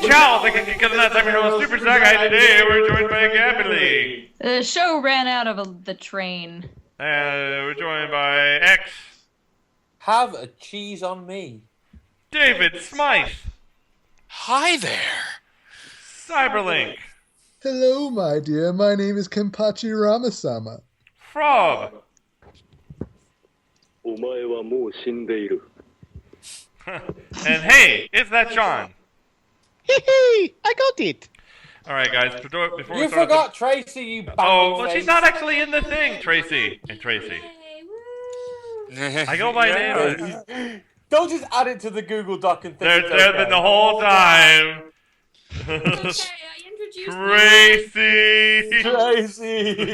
Whachow, thank you for that time your host, Super Star Guy. Today we're joined by Gabby. The show ran out of the train. We're joined by X. Have a cheese on me. David Smythe. Hi there. Cyberlink. Hello, my dear. My name is Kenpachi Ramasama. Frog. お前はもう死んでいる。 And hey, it's that John. Hey, I got it. Alright guys, before we You start forgot Tracy, you bastard. Oh, well she's not actually in the thing, Tracy. And Tracy. I go by name. Don't just add it to the Google Doc and think it's There's okay. been the whole time. Okay, I introduced Tracy!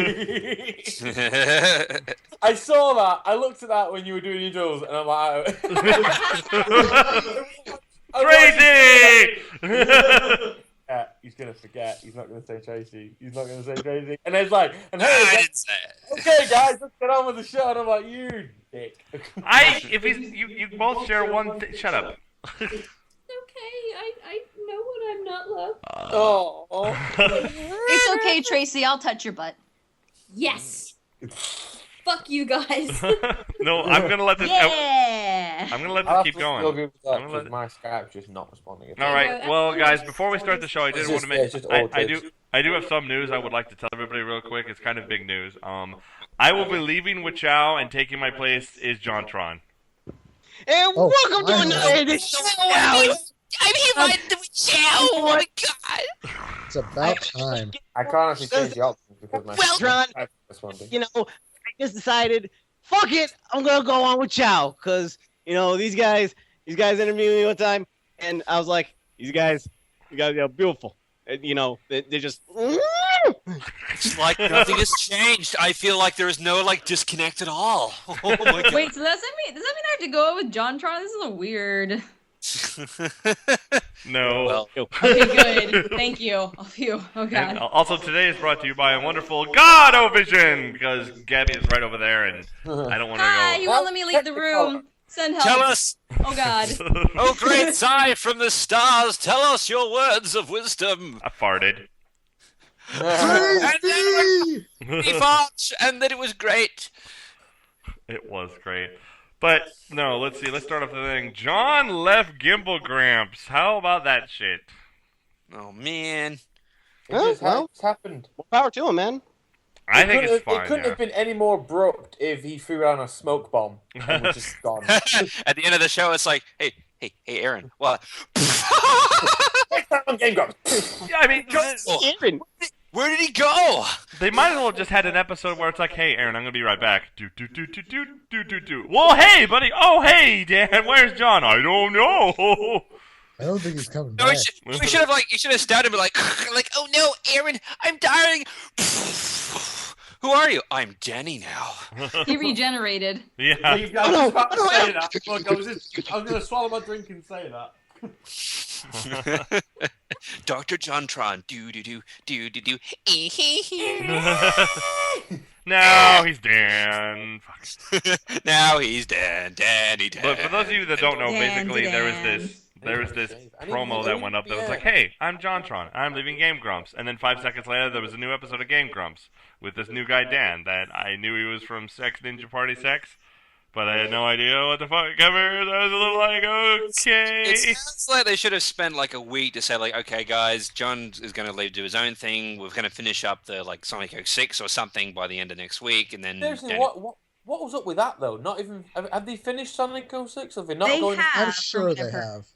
I saw that. I looked at that when you were doing your drills, and I'm like... Tracy! Yeah, he's going to forget. He's not going to say Tracy. He's not going to say Tracy. And it's like, and hey, I didn't say it. okay, guys, let's get on with the show. And I'm like, you dick. If he's, you both share one shut up. Okay, I know when I'm not loved. Oh. It's okay, Tracy. I'll touch your butt. Yes. Fuck you guys. No, I'm gonna let this. Yeah. I'm gonna let this keep going. My Skype's just not responding. All right. Well, guys, before we start the show, I did want to mention. just I do have some news I would like to tell everybody real quick. It's kind of big news. I will be leaving Whachow, and taking my place is JonTron. And welcome to another edition. I'm here by the Whachow. Oh my god. It's about time. I can't actually change the options because my Tron, Skype's responding. you know, I just decided, fuck it, I'm gonna go on with Chow, cause you know these guys interviewed me one time, and I was like, you guys are beautiful, and, you know, they're just. It's like nothing has changed. I feel like there is no disconnect at all. Oh my god. Wait, so does that mean I have to go out with JonTron? This is a weird. No. Well, Okay, good. Thank you. Oh, phew. Oh god. And also, today is brought to you by a wonderful God-O-Vision, because Gabby is right over there, and I don't want Hi, to you won't let me leave the room. Send help. tell us, Oh god. go. oh great sigh from the stars, tell us your words of wisdom. I farted. Tracy! He farts, and that it was great. It was great. But, no, let's see. Let's start off the thing. John left Gimbal Gramps. How about that shit? Oh man. It just happened. More power to him, man. I think it's fine, It couldn't yeah. have been any more abrupt if he threw down a smoke bomb and was just gone. At the end of the show, it's like, hey, Aaron, what? Game Grumps. Yeah, I mean, Aaron. Where did he go? they might as well have just had an episode where it's like, hey, Aaron, I'm going to be right back. Do. Well, hey, buddy. Oh, hey, Dan, where's John? I don't know. I don't think he's coming No, back. we should have you should have stabbed him and oh no, Aaron, I'm dying. Who are you? I'm Danny now. He regenerated. Yeah. I was about to say that. Look, I was going to swallow my drink and say that. Dr. JonTron. Do. No, he's Dan. Fuck. Now he's dead. Danny dead. But for those of you that don't know, Dan, basically Dan. there was this promo that went up that was like, hey, I'm JonTron. I'm leaving Game Grumps. And then 5 seconds later, there was a new episode of Game Grumps with this new guy, Dan, that I knew he was from Sex Ninja Party Sex, but I had no idea what the fuck covers. I was a little like, okay. It sounds like they should have spent a week to say okay, guys, John is going to leave do his own thing. We're going to finish up the Sonic 06 or something by the end of next week, and then. Seriously, Danny... what was up with that though? Not even have they finished Sonic 06? Or have they not They going? have. I'm sure they have.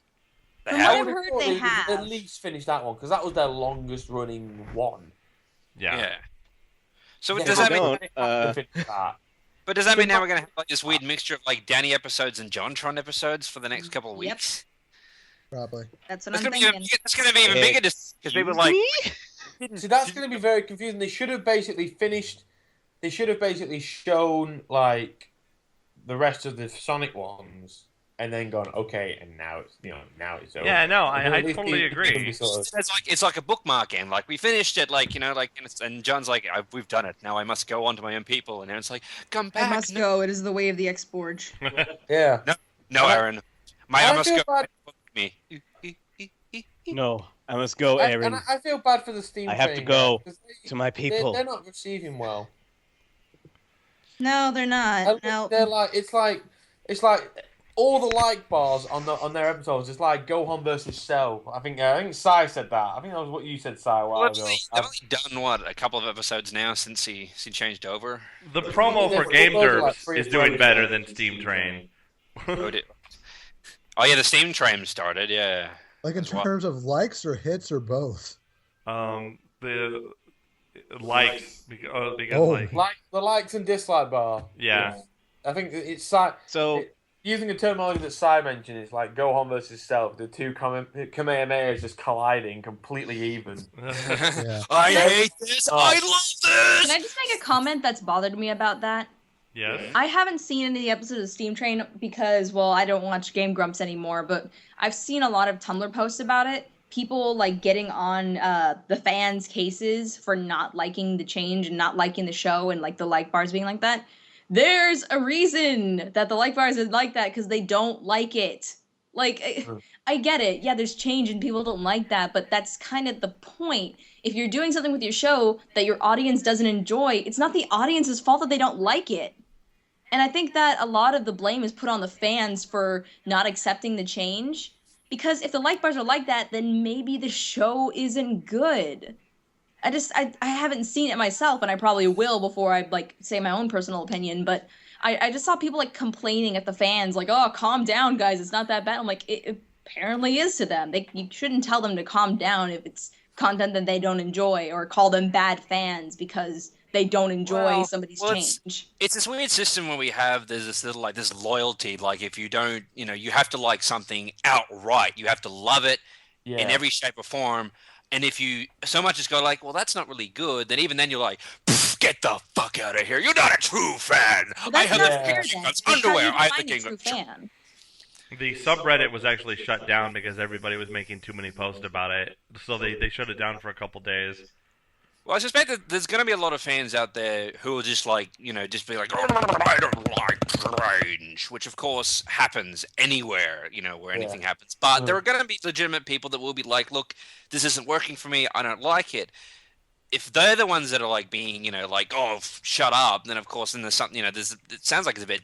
They From have- what I I've would heard, thought they would have. at least finish that one because that was their longest running one. Yeah. So Yeah, does they that mean? don't. have to finish that. But does that mean now we're going to have this weird mixture of Danny episodes and JonTron episodes for the next couple of Yep. weeks? Probably. That's what It's I'm going to be thinking. it's going to be even bigger because people See, that's going to be very confusing. They should have basically finished. They should have basically shown the rest of the Sonic ones, and then gone, okay, and now it's over. Yeah, no, At I least totally it can be agree. sort of- It's like a bookmark game. We finished it, and John's like, we've done it. Now I must go on to my own people. And Aaron's like, come I back. must go. It is the way of the Exporge. Yeah. No, Aaron. I must feel go. bad- Me. No, I must go, Aaron. I feel bad for the Steam I have Train to go guys, 'cause to my people. They're not receiving well. No, they're not. No. They're like it's like all the like bars on their episodes. It's like Gohan versus Cell. I think Sai said that. I think that was what you said, Sai, a while ago. They've only done what a couple of episodes now since he changed over. The promo for Game Derps is doing better than Steam Train. Oh yeah, the Steam Train started. Yeah. Like in terms of likes or hits or both. The likes because like the likes and dislike bar. Yeah. I think it's Sai. So using the terminology that Sai mentioned, it's like Gohan versus Cell. The two Kamehamehas just colliding, completely even. Yeah. I hate this. I love this. Can I just make a comment that's bothered me about that? Yes. I haven't seen any of the episodes of Steam Train because, well, I don't watch Game Grumps anymore, but I've seen a lot of Tumblr posts about it. People, like, getting on the fans' cases for not liking the change and not liking the show and, like, the like bars being like that. There's a reason that the like bars is like that because they don't like it. Like, I get it. Yeah, there's change and people don't like that, but that's kind of the point. If you're doing something with your show that your audience doesn't enjoy, it's not the audience's fault that they don't like it. And I think that a lot of the blame is put on the fans for not accepting the change. Because if the like bars are like that, then maybe the show isn't good. I haven't seen it myself, and I probably will before I, like, say my own personal opinion, but I just saw people, like, complaining at the fans, like, oh, calm down, guys, it's not that bad. I'm like, it apparently is to them. You shouldn't tell them to calm down if it's content that they don't enjoy, or call them bad fans because they don't enjoy somebody's change. It's this weird system where we have there's this little like this loyalty. Like if you don't, you have to like something outright. You have to love it in every shape or form. And if you so much as go like, well, that's not really good, then even then you're like, get the fuck out of here. You're not a true fan. Well, that's not fair then. That's underwear. I have the true fan. The subreddit was actually shut down because everybody was making too many posts about it. So they shut it down for a couple days. Well, I suspect that there's going to be a lot of fans out there who will just like, just be like, oh, I don't like Strange, which of course happens anywhere, where anything happens. But there are going to be legitimate people that will be like, look, this isn't working for me. I don't like it. If they're the ones that are like being, like, oh, shut up, then of course, then there's something, it sounds like it's a bit,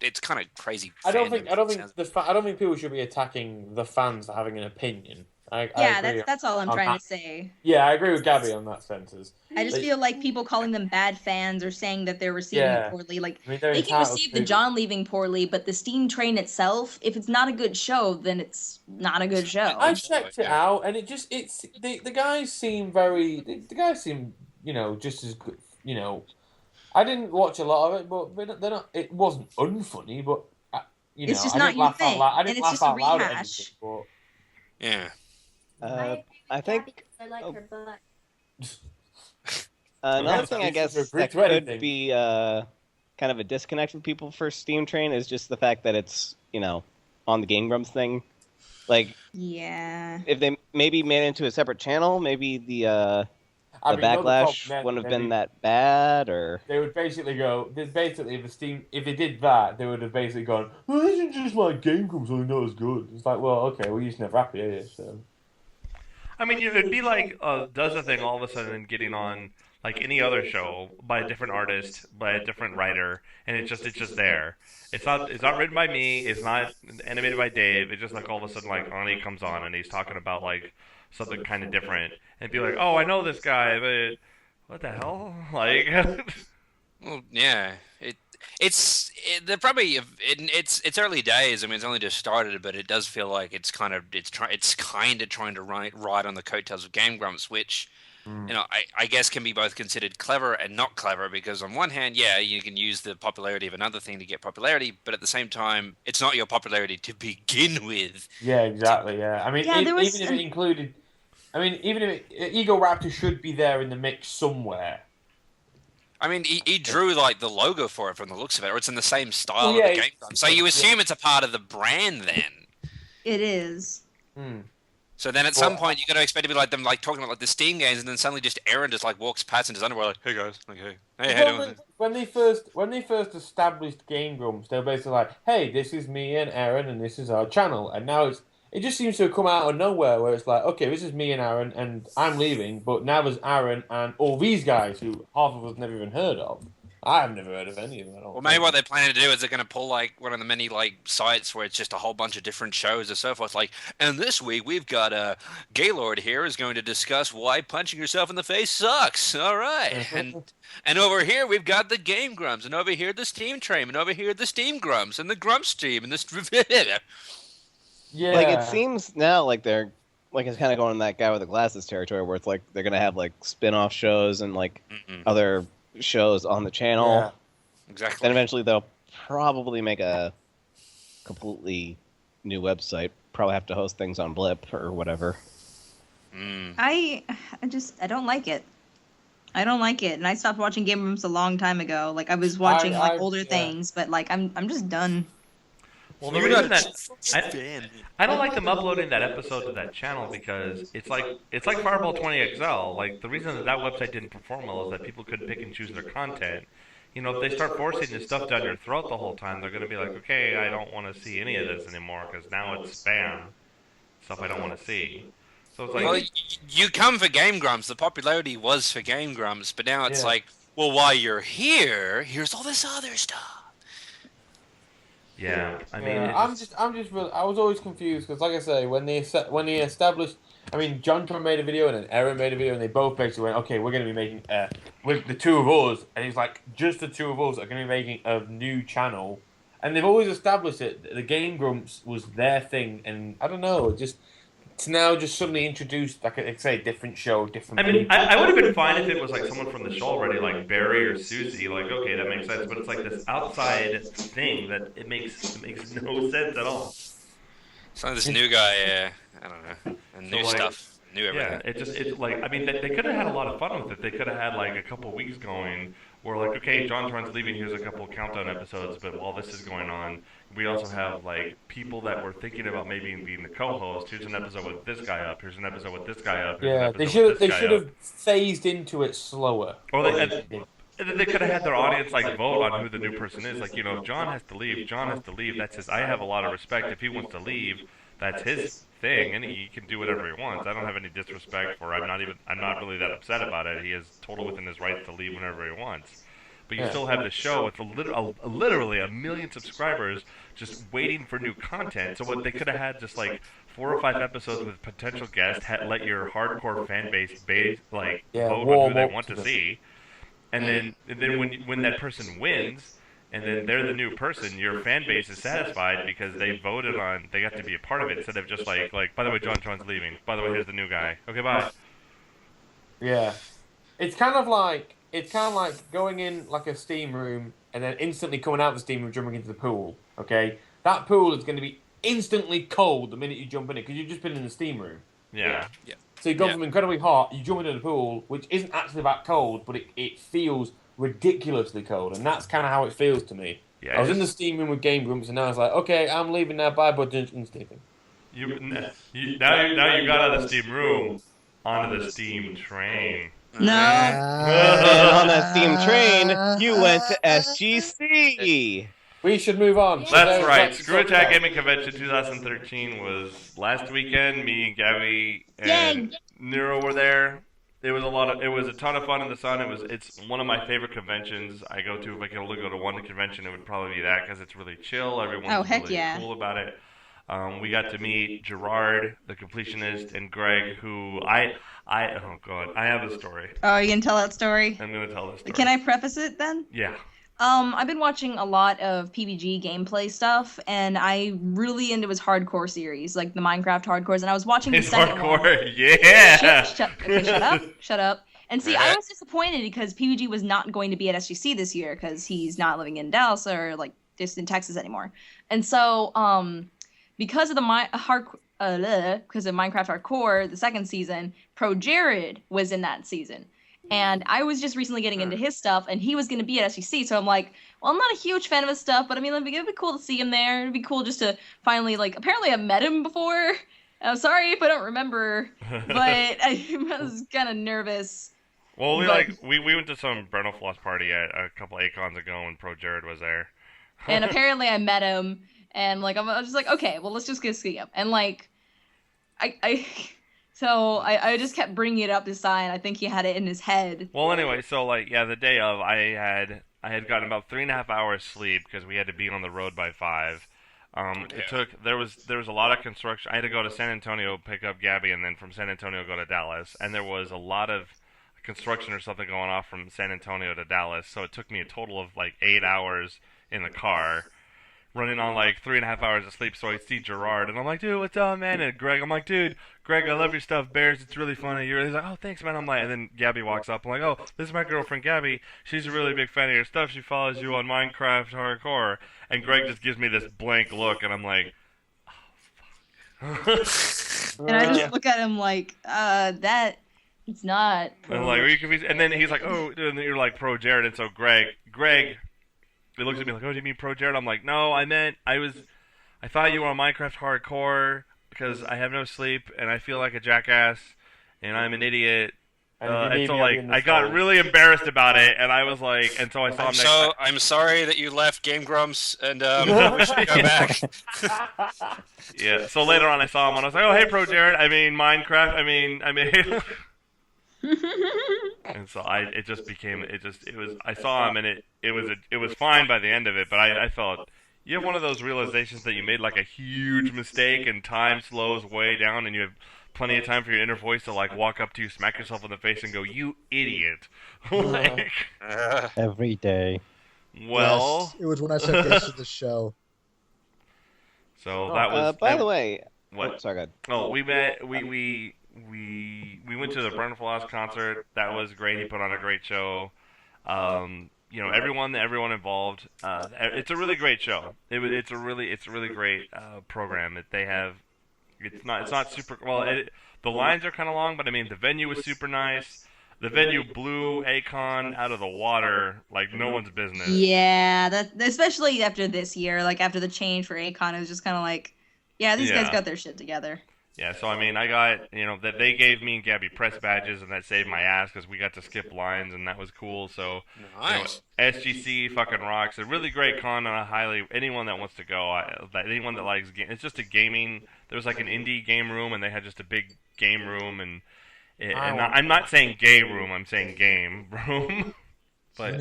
it's kind of crazy. I don't think people should be attacking the fans for having an opinion. I agree. That's all I'm trying to say. Yeah, I agree with Gabby on that sentence. I just feel like people calling them bad fans or saying that they're receiving it poorly. Like, they can receive the John leaving poorly, but the Steam Train itself, if it's not a good show, then it's not a good show. I checked it out, and the guys seem just as good. I didn't watch a lot of it, but they're not. It wasn't unfunny, but it's just not your thing, and it's just a rehash. Yeah. I think I like her butt. Another thing I guess that could be kind of a disconnect for people for Steam Train is just the fact that it's on the Game Grumps thing. Like, if they maybe made it into a separate channel, maybe the backlash wouldn't have been that bad, or they would basically go. Basically, if they did that, they would have basically gone, "Well, this is just like Game Grumps, only not as good." It's like, well, okay, well, you just never happy, are you? So. I mean, it'd be like does a thing all of a sudden getting on like any other show by a different artist, by a different writer, and it's just there. It's not written by me. It's not animated by Dave. It's just like all of a sudden like Ani comes on and he's talking about like something kind of different, and be like, oh, I know this guy, but what the hell? Like, well, yeah, it's early days. I mean, it's only just started, but it does feel like it's kind of trying to ride on the coattails of Game Grumps, which I guess can be both considered clever and not clever, because on one hand, yeah, you can use the popularity of another thing to get popularity, but at the same time, it's not your popularity to begin with. Yeah, exactly. Yeah, I mean, even if it included, even if Ego Raptor should be there in the mix somewhere. I mean, he drew like the logo for it from the looks of it, or it's in the same style of the Game Grumps. So you assume it's a part of the brand, then. It is. So then at some point you got to expect to be like them like talking about like the Steam games, and then suddenly just Aaron just like walks past in his underwear like, hey guys, like hey, how you doing? When they first established Game Grumps, they were basically like, hey, this is me and Aaron, and this is our channel, and now it just seems to have come out of nowhere. Where it's like, okay, this is me and Aaron, and I'm leaving, but now there's Aaron and all these guys who half of us never even heard of. I have never heard of any of them. Well, maybe what they're planning to do is they're going to pull like one of the many like sites where it's just a whole bunch of different shows and so forth. Like, and this week we've got Gaylord here is going to discuss why punching yourself in the face sucks. All right, and over here we've got the Game Grumps, and over here the Steam Train, and over here the Steam Grumps, and the Grumps Team, and this. Yeah. Like it seems now like they're like it's kind of going in that guy with the glasses territory where it's like they're gonna have like spin-off shows and like other shows on the channel. Yeah. Exactly. Then eventually they'll probably make a completely new website. Probably have to host things on Blip or whatever. I don't like it. I don't like it, and I stopped watching Game Rooms a long time ago. Like I was watching older things, but like I'm just done. Well, the reason that I don't like them uploading that episode to that channel because it's like Fireball 20XL. Like the reason that website didn't perform well is that people couldn't pick and choose their content. You know, if they start forcing this stuff down your throat the whole time, they're going to be like, okay, I don't want to see any of this anymore because now it's spam stuff I don't want to see. So it's like, well, you come for Game Grumps. The popularity was for Game Grumps, but now it's like, well, while you're here, here's all this other stuff. Yeah, I mean, I'm just really. I was always confused because, like I say, when they established, I mean, John Tron made a video and then Aaron made a video, and they both basically went, okay, we're going to be making with the two of us, and he's like, just the two of us are going to be making a new channel, and they've always established it. The Game Grumps was their thing, and I don't know, just. It's now just suddenly introduced, like I say, different show, different. I mean, I would have been fine if it was like someone from the show already, like Barry or Susie. Like, okay, that makes sense. But it's like this outside thing that it makes no sense at all. It's like this new guy, I don't know, and new stuff, new everything. Yeah, it's like I mean, they could have had a lot of fun with it. They could have had like a couple of weeks going where like, okay, John Tron's leaving. Here's a couple of countdown episodes, but while this is going on. We also have like people that were thinking about maybe being the co-host. Here's an episode with this guy up. Here's an episode with this guy up. Yeah, they should have phased into it slower. Or they could have had their audience like vote on who the new person is. Like, you know, if John has to leave, John has to leave. That's his. I have a lot of respect. If he wants to leave, that's his thing, and he can do whatever he wants. I don't have any disrespect for. I'm not really that upset about it. He is totally within his rights to leave whenever he wants. But you still have the show with literally 1 million subscribers just waiting for new content. So what they could have had just like 4 or 5 episodes with potential guests, let your hardcore fan base vote on who they want to see, and then when that person wins, and then they're the new person, your fan base is satisfied because they voted on, they got to be a part of it instead of just like by the way, John Tron's leaving. By the way, here's the new guy. Okay, bye. Yeah, it's kind of like going in like a steam room and then instantly coming out of the steam room, jumping into the pool. Okay, that pool is going to be instantly cold the minute you jump in it because you've just been in the steam room. Yeah. So you go from incredibly hot, you jump into the pool, which isn't actually that cold, but it feels ridiculously cold, and that's kind of how it feels to me. Yeah, I was in the steam room with Game Grumps, and now it's like, okay, I'm leaving now. Bye, bud, and Stephen. Now you got out of the steam room onto the steam train. No. And on that steam train, you went to SGC. We should move on. That's right. Screw Attack Gaming Convention 2013 was last weekend. Me and Gabby and Nero were there. It was a ton of fun in the sun. It's one of my favorite conventions I go to. If I could only go to one convention, it would probably be that because it's really chill. Everyone's really cool about it. We got to meet Gerard, the completionist, and Greg, who oh god, I have a story. Oh, you gonna tell that story? I'm gonna tell this story. Can I preface it then? Yeah. I've been watching a lot of PBG gameplay stuff, and I really into his hardcore series, like the Minecraft hardcores, and I was watching the second one. Yeah! Shut up. And see, I was disappointed because PBG was not going to be at SGC this year because he's not living in Dallas or, like, just in Texas anymore. And so, because of Minecraft Hardcore, the second season, Pro Jared was in that season. And I was just recently getting into his stuff, and he was going to be at SGC, so I'm like, well, I'm not a huge fan of his stuff, but I mean, it'd be cool to see him there. It'd be cool just to finally, like, apparently I've met him before. I'm sorry if I don't remember, but I was kind of nervous. Well, we went to some Breno Floss party a couple of Acons ago when Pro Jared was there. And apparently I met him, and, like, I was just like, okay, well, let's just get ski up. And, like, I just kept bringing it up to Sai, and I think he had it in his head. Well, anyway, so like, yeah, the day of, I had gotten about 3.5 hours sleep because we had to be on the road by 5. There was a lot of construction. I had to go to San Antonio, pick up Gabby, and then from San Antonio go to Dallas. And there was a lot of construction or something going off from San Antonio to Dallas. So it took me a total of like 8 hours in the car, running on like 3.5 hours of sleep. So I see Gerard, and I'm like, dude, what's up, man? And Greg, I'm like, dude, Greg, I love your stuff, Bears. It's really funny. He's like, oh, thanks, man. I'm like, and then Gabby walks up. I'm like, oh, this is my girlfriend, Gabby. She's a really big fan of your stuff. She follows you on Minecraft Hardcore. And Greg just gives me this blank look, and I'm like, oh, fuck. And I just look at him like, that, it's not. And I'm like, are you confused? And then he's like, oh, and then you're like pro Jared. And so Greg, he looks at me like, oh, do you mean pro Jared? I'm like, no, I thought you were on Minecraft Hardcore because I have no sleep and I feel like a jackass and I'm an idiot. And so like, I got really embarrassed about it, and I was like, and so I saw him next time. I'm sorry that you left Game Grumps, and we should go back. Yeah. So later on, I saw him, and I was like, oh, hey, pro Jared. I mean, Minecraft. I mean. And so I saw him, and it was fine by the end of it, but I felt, you have one of those realizations that you made like a huge mistake and time slows way down, and you have plenty of time for your inner voice to like walk up to you, smack yourself in the face, and go, "You idiot!" Like, every day. Well, yes, it was when I said yes to the show. So that was. By the way, what? Oh, sorry, go ahead. Oh, we met. We went to the Burn Floss concert. That was great. He put on a great show. You know, everyone involved. It's a really great show. It's a really great program that they have. It's not super well. The lines are kind of long, but I mean the venue was super nice. The venue blew Akon out of the water like no one's business. Yeah, that especially after this year, like after the change for Akon, it was just kind of like, yeah, these guys got their shit together. Yeah, so I mean, I got, that they gave me and Gabby press badges, and that saved my ass because we got to skip lines, and that was cool. So, nice. SGC fucking rocks. A really great con, and I highly, anyone that wants to go, anyone that likes game, it's just a gaming. There was like an indie game room, and they had just a big game room, and I'm not saying gay room, I'm saying game room. But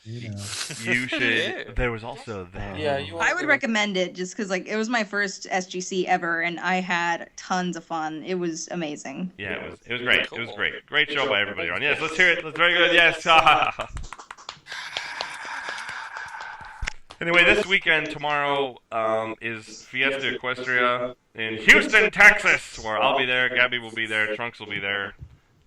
you should. Yeah. There was also that. Yeah, I would recommend it just because like it was my first SGC ever, and I had tons of fun. It was amazing. Yeah, it was great. Cool. It was great. Great show by everybody on. Yes, let's hear it. That's very good. Yes. Anyway, this weekend, tomorrow, is Fiesta Equestria in Houston, Texas, where I'll be there, Gabby will be there, Trunks will be there.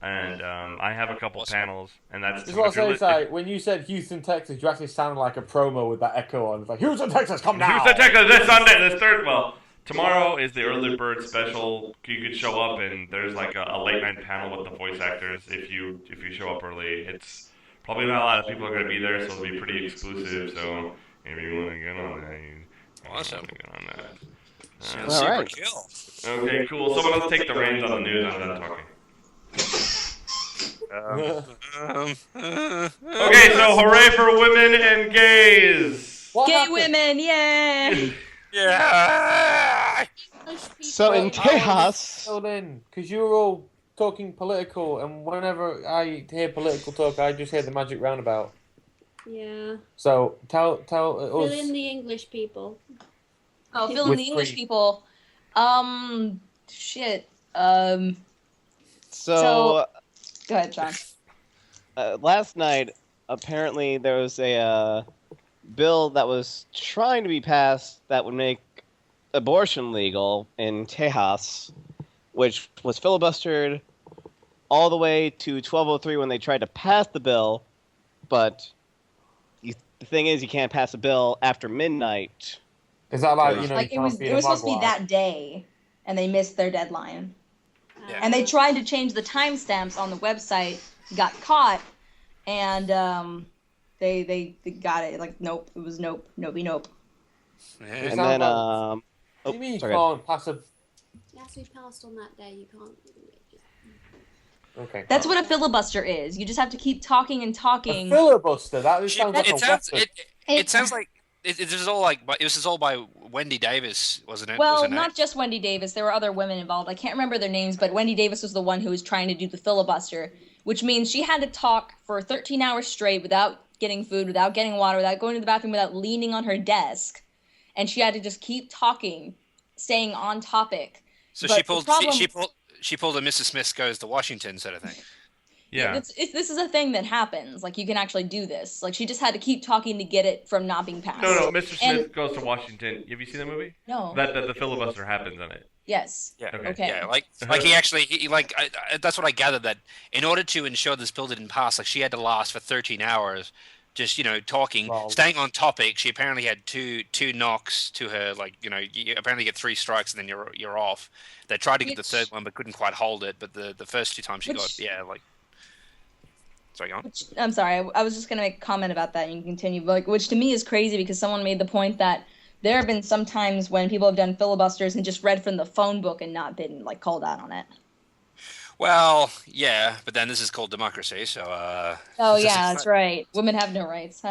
And I have a couple panels, and that's. Just what I say, when you said Houston, Texas, you actually sounded like a promo with that echo on. It's like Houston, Texas, come now. Houston, Texas, this Sunday, this third. Well, tomorrow is the early bird special. You could show up, and there's like a late night panel with the voice actors. If you show up early, it's probably not a lot of people are going to be there, so it'll be pretty exclusive. So if you want to get on that, awesome. Get on that. Sounds super chill. Okay, cool. Someone else take the reins on the news. I'm done talking. Okay, so hooray for women and gays! Gay women, yay! Yeah! So in Tejas, because you were all talking political, and whenever I hear political talk, I just hear the magic roundabout. Yeah. So tell us. Fill in the English people. Oh, fill in the English people. Shit. So go ahead, John. Last night, apparently there was a bill that was trying to be passed that would make abortion legal in Tejas, which was filibustered all the way to 12:03 when they tried to pass the bill. But the thing is, you can't pass a bill after midnight. Is that like, it was supposed to be that day, and they missed their deadline. Yeah. And they tried to change the timestamps on the website, got caught, and they got it. Like, nope, it was nope. And then, what do you mean you can't pass a... It has to be passed on that day. You can't... Okay. That's what a filibuster is. You just have to keep talking and talking. A filibuster? That sounds like it sounds like This is all like, this is all by Wendy Davis, wasn't it? Well, not just Wendy Davis. There were other women involved. I can't remember their names, but Wendy Davis was the one who was trying to do the filibuster, which means she had to talk for 13 hours straight without getting food, without getting water, without going to the bathroom, without leaning on her desk. And she had to just keep talking, staying on topic. So she pulled a Mrs. Smith Goes to Washington sort of thing. Yeah. This is a thing that happens. Like, you can actually do this. Like, she just had to keep talking to get it from not being passed. No, Mr. Smith Goes to Washington. Have you seen the movie? No. That the filibuster happens in it. Yes. Yeah. Okay. Yeah, like he that's what I gathered, that in order to ensure this bill didn't pass, like, she had to last for 13 hours, just, talking, staying on topic. She apparently had two knocks to her, like, you apparently get 3 strikes and then you're off. They tried to get the third one but couldn't quite hold it. But the first 2 times she got, Sorry, go on. I'm sorry. I was just going to make a comment about that and you can continue. Which to me is crazy because someone made the point that there have been some times when people have done filibusters and just read from the phone book and not been, like, called out on it. Well, yeah, but then this is called democracy, so... Oh, yeah, that's right. Women have no rights.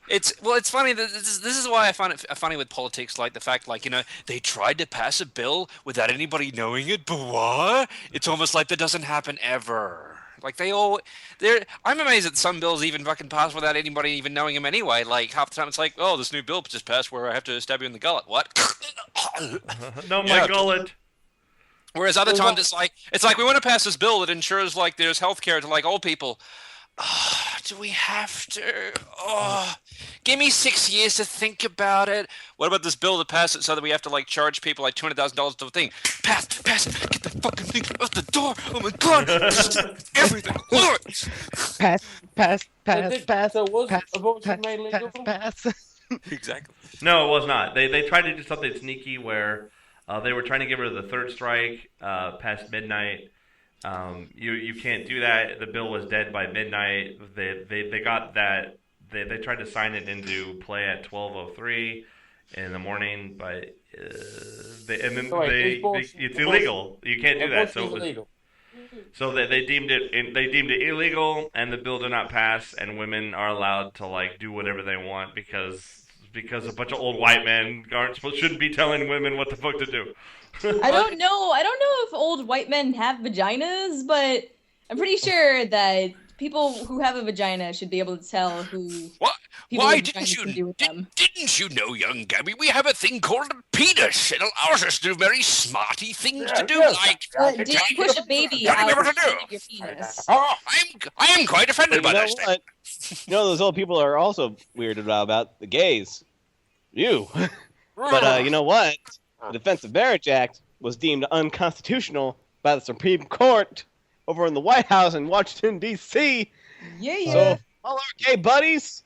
It's funny. This is why I find it funny with politics, like the fact, like, they tried to pass a bill without anybody knowing it, but what? It's almost like that doesn't happen ever. Like, I'm amazed that some bills even fucking pass without anybody even knowing them anyway. Like, half the time it's like, oh, this new bill just passed where I have to stab you in the gullet. What? No, my gullet. Whereas other times it's like we want to pass this bill that ensures, like, there's health care to, like, old people. Do we have to? Give me 6 years to think about it. What about this bill to pass it so that we have to, like, charge people like $200,000 to a thing? Pass it, get the fucking thing out the door. Oh my god, everything. Pass. So was abortion made legal? Exactly. No, it was not. They tried to do something sneaky where they were trying to get rid of the 3rd strike past midnight. You can't do that. The bill was dead by midnight. They got that. They tried to sign it into play at 12:03 in the morning, but it's illegal. You can't do that. So it was illegal. So they deemed it illegal, and the bill did not pass. And women are allowed to, like, do whatever they want because a bunch of old white men shouldn't be telling women what the fuck to do. I don't know if old white men have vaginas, but I'm pretty sure that people who have a vagina should be able to tell who. What? Why Why didn't you know, young Gabby? We have a thing called a penis. It allows us to do very smarty things to do, like did you push a baby out of your penis? I am quite offended by that statement. Those old people are also weirded about the gays. But you know what? The Defense of Marriage Act was deemed unconstitutional by the Supreme Court over in the White House in Washington, D.C. Yeah. So all our gay buddies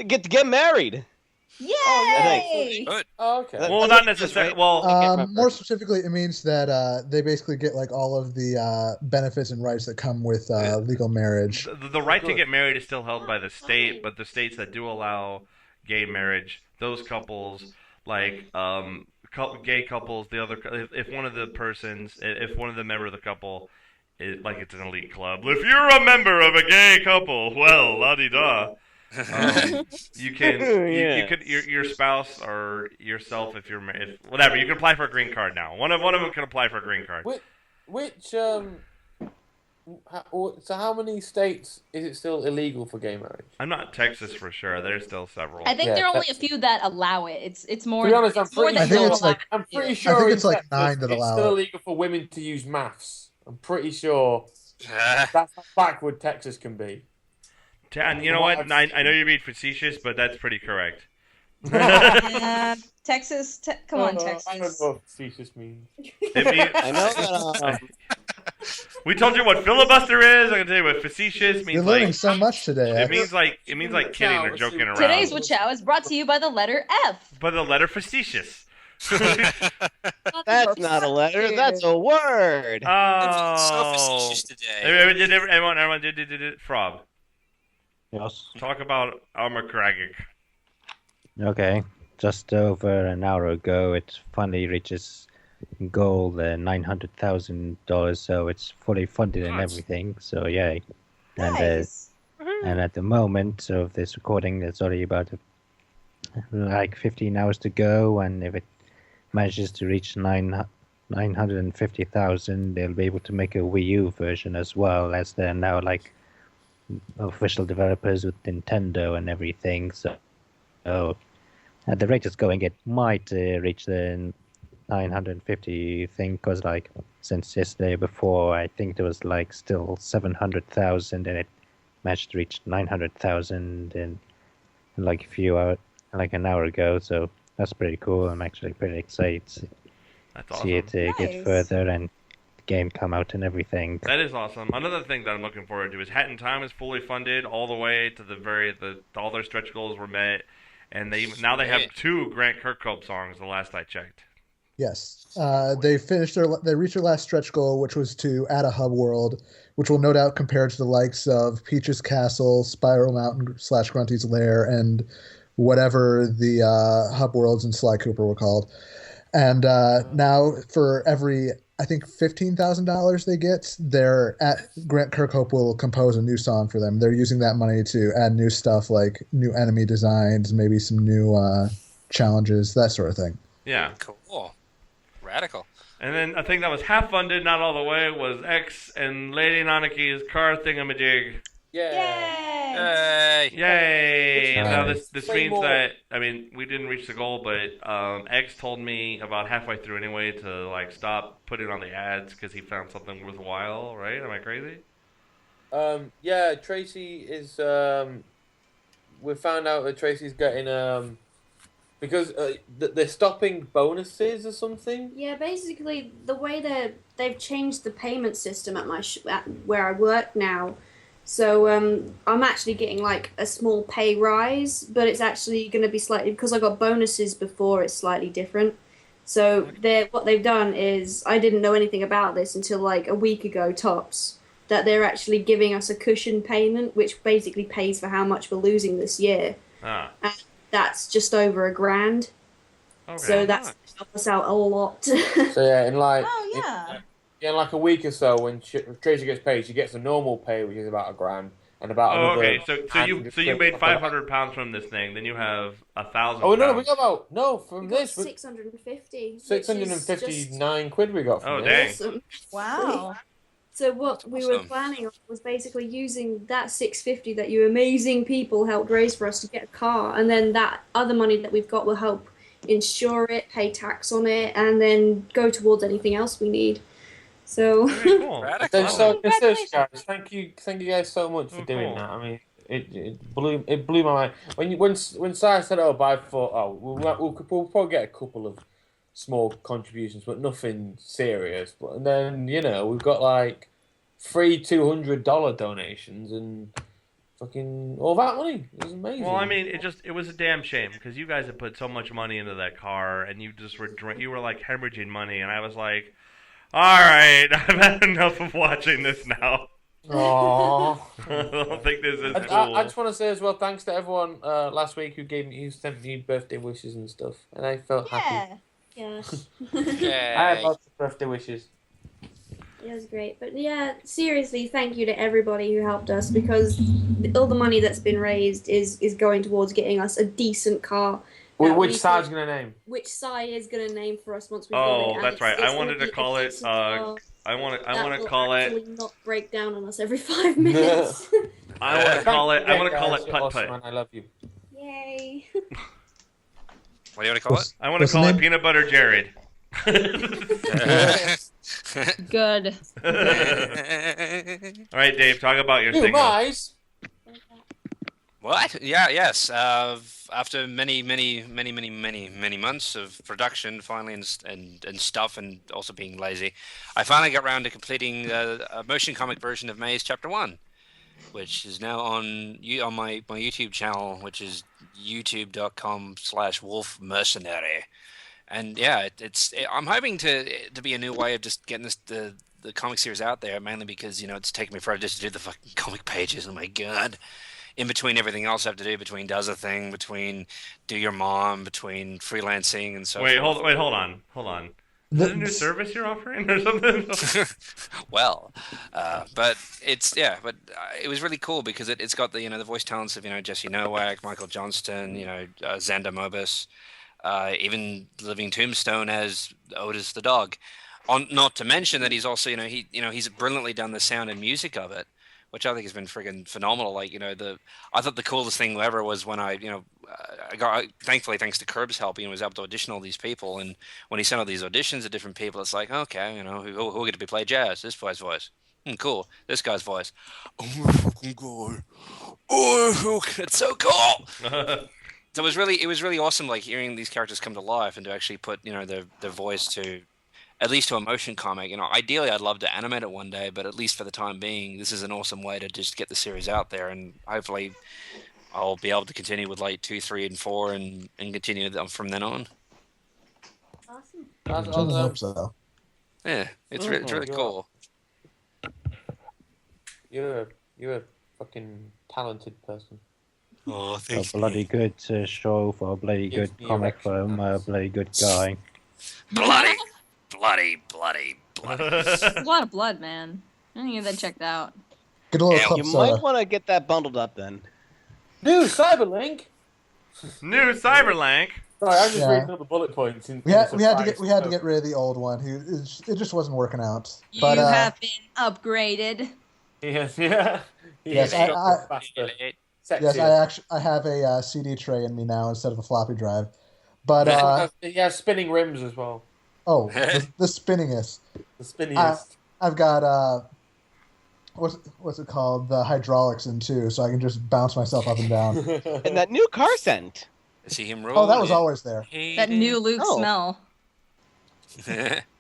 get to get married. Yay! Good. Oh, okay. Well, not necessarily. Well, more specifically, it means that they basically get, like, all of the benefits and rights that come with legal marriage. The right to get married is still held by the state, but the states that do allow gay marriage, those couples, like gay couples, if one of the member of the couple is, like, it's an elite club. If you're a member of a gay couple, well, la-di-da. You can your spouse or yourself, if whatever, you can apply for a green card now. One of them can apply for a green card. So how many states is it still illegal for gay marriage? I'm not Texas for sure. There's still several. I think there are only a few that allow it. It's more. To be honest, I'm pretty sure it's like 9 that allow it. It's still illegal for women to use maths. I'm pretty sure that's how backward Texas can be. And you know what? I know you're being facetious, but that's pretty correct. Texas, come on, Texas. I don't know what facetious means. I know that. We told you what filibuster is. I'm gonna tell you what facetious means. You're learning so much today. It means like kidding or joking around. Today's Whachow is brought to you by the letter F. By the letter facetious. That's not a letter. That's a word. Oh. So facetious today. Everyone did Frob. Yes. Talk about Armacragic. Okay. Just over an hour ago, it finally reaches goal, $900,000. So it's fully funded and everything. So yay! Nice. And at the moment of this recording, there's already about like 15 hours to go, and if it manages to reach 950,000, they'll be able to make a Wii U version as well, as they're now like official developers with Nintendo and everything. So at the rate it's going, it might reach the 950 thing, because like since yesterday before, I think there was like still 700,000, and it managed to reach 900,000 in like a few hours, like an hour ago. So that's pretty cool. I'm actually pretty excited to see it get further and the game come out and everything. That is awesome. Another thing that I'm looking forward to is Hat in Time is fully funded all the way to all their stretch goals were met, and they have 2 Grant Kirkhope songs. The last I checked. Yes, they reached their last stretch goal, which was to add a hub world, which will no doubt compare to the likes of Peach's Castle, Spiral Mountain / Grunty's Lair, and whatever the hub worlds in Sly Cooper were called. And now for every, I think, $15,000 they get, Grant Kirkhope will compose a new song for them. They're using that money to add new stuff like new enemy designs, maybe some new challenges, that sort of thing. Yeah. Cool. Radical. And then a thing that was half funded, not all the way, was X and Lady Nanaki's car thingamajig. Yay! Yay! Now this means more. that, I mean, we didn't reach the goal, but X told me about halfway through anyway to like stop putting on the ads because he found something worthwhile. Right? Am I crazy? Yeah. Tracy is. We found out that Tracy's getting because they're stopping bonuses or something. Yeah, basically the way they've changed the payment system at where I work now. So I'm actually getting like a small pay rise, but it's actually going to be slightly, because I got bonuses before, it's slightly different. So what they've done is, I didn't know anything about this until like a week ago tops, that they're actually giving us a cushion payment, which basically pays for how much we're losing this year. And that's just over $1,000. Okay. So that's helped us out a lot. So yeah, in like yeah. in like a week or so, when Tracy gets paid, she gets the normal pay, which is about $1,000, and about another. Okay, so you made £500 from this thing, then you have £1,000. Oh no, we got from this 650. 659 quid we got from Oh this. dang! Awesome. Wow. So what we were planning on was basically using that 650 that you amazing people helped raise for us to get a car, and then that other money that we've got will help insure it, pay tax on it, and then go towards anything else we need. So, Cool. So guys, thank you guys so much for doing that. I mean, it blew my mind when Si said, "Oh, I thought, we'll probably get a couple of small contributions, but nothing serious." But then we've got like 3 $200 donations and fucking all that money. It was amazing. Well, I mean, it was a damn shame because you guys had put so much money into that car, and you just were like hemorrhaging money, and I was like, all right, I've had enough of watching this now. Aww. I don't think this is cool. I just want to say as well, thanks to everyone last week who sent me birthday wishes and stuff, and I felt happy. yes. I had lots of birthday wishes. It was great. But yeah, seriously, thank you to everybody who helped us, because all the money that's been raised is going towards getting us a decent car. Which Si's going to name? Which Si is going to name for us once we've got it. And that's right. I wanted to call it. I want to call it. Not break down on us every 5 minutes. I want to call it. I want to call it Putt Putt. Man, I love you. Yay. What do you want to call it? I want to call it Peanut Butter Jared. Good. All right, Dave, talk about your single. What? Yeah, yes. After many months of production, finally, and stuff, and also being lazy, I finally got around to completing a motion comic version of Maze Chapter 1, which is now on my YouTube channel, which is youtube.com/wolfmercenary. And yeah, I'm hoping to be a new way of just getting the comic series out there, mainly because it's taken me forever just to do the fucking comic pages. Oh my god. In between everything else I have to do, between Does a Thing, between Do Your Mom, between freelancing and so Wait, forth. hold on. Is that a new service you're offering or something? Well, but it was really cool because it's got the the voice talents of Jesse Nowak, Michael Johnston, Xander Mobus, even Living Tombstone as Otis the dog. Not to mention that he's also he's brilliantly done the sound and music of it, which I think has been friggin' phenomenal. Like I thought the coolest thing ever was when I got, thankfully thanks to Curb's help, was able to audition all these people, and when he sent all these auditions to different people, it's like, okay, who get to be play jazz? This guy's voice, cool. This guy's voice, oh my fucking god, oh, it's so cool. So it was really awesome, like hearing these characters come to life and to actually put their voice to at least to a motion comic. Ideally I'd love to animate it one day, but at least for the time being, this is an awesome way to just get the series out there, and hopefully I'll be able to continue with like 2, 3, and 4 and continue from then on. Awesome. I hope so. Yeah, it's really cool. You're a fucking talented person. Oh, thanks. A bloody good show for a bloody good comic for a bloody good guy. Bloody. It's a lot of blood, man. I need to get that checked out. Get a little club You soda. might want to get that bundled up then. New Cyberlink. New Cyberlink. Sorry, I'm just reading all the bullet points. We had to get rid of the old one. It just wasn't working out. But, you have been upgraded. Yes, yeah. Yes, Yes, I have a CD tray in me now instead of a floppy drive. But yeah, spinning rims as well. Oh, the spinningest. The spinningest. I've got what's it called? The hydraulics in too, so I can just bounce myself up and down. And that new car scent. See him roll. Oh, that was always there. That new Luke smell.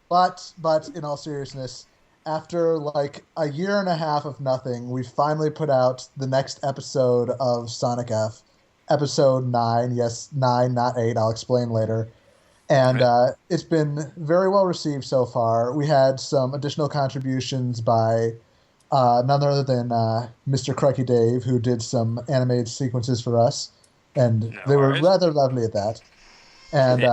But in all seriousness, after like a year and a half of nothing, we finally put out the next episode of Sonic F, episode 9. Yes, 9, not 8. I'll explain later. And it's been very well received so far. We had some additional contributions by none other than Mr. Crikey Dave, who did some animated sequences for us, and they were rather lovely at that. And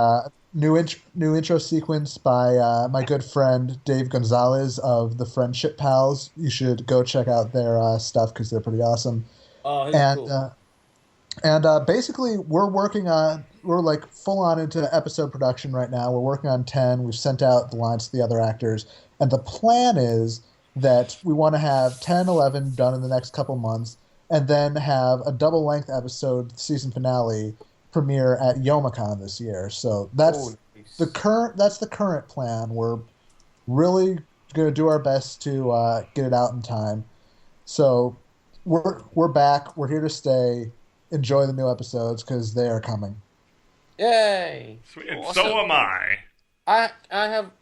new intro sequence by my good friend Dave Gonzalez of the Friendship Pals. You should go check out their stuff because they're pretty awesome. Oh, he's cool. And basically, we're like full on into episode production right now. We're working on 10. We've sent out the lines to the other actors. And the plan is that we want to have 10, 11 done in the next couple months, and then have a double-length episode season finale premiere at Youmacon this year. So that's the current plan. We're really going to do our best to get it out in time. So we're back. We're here to stay. Enjoy the new episodes because they are coming. Yay! Sweet. And so am I. I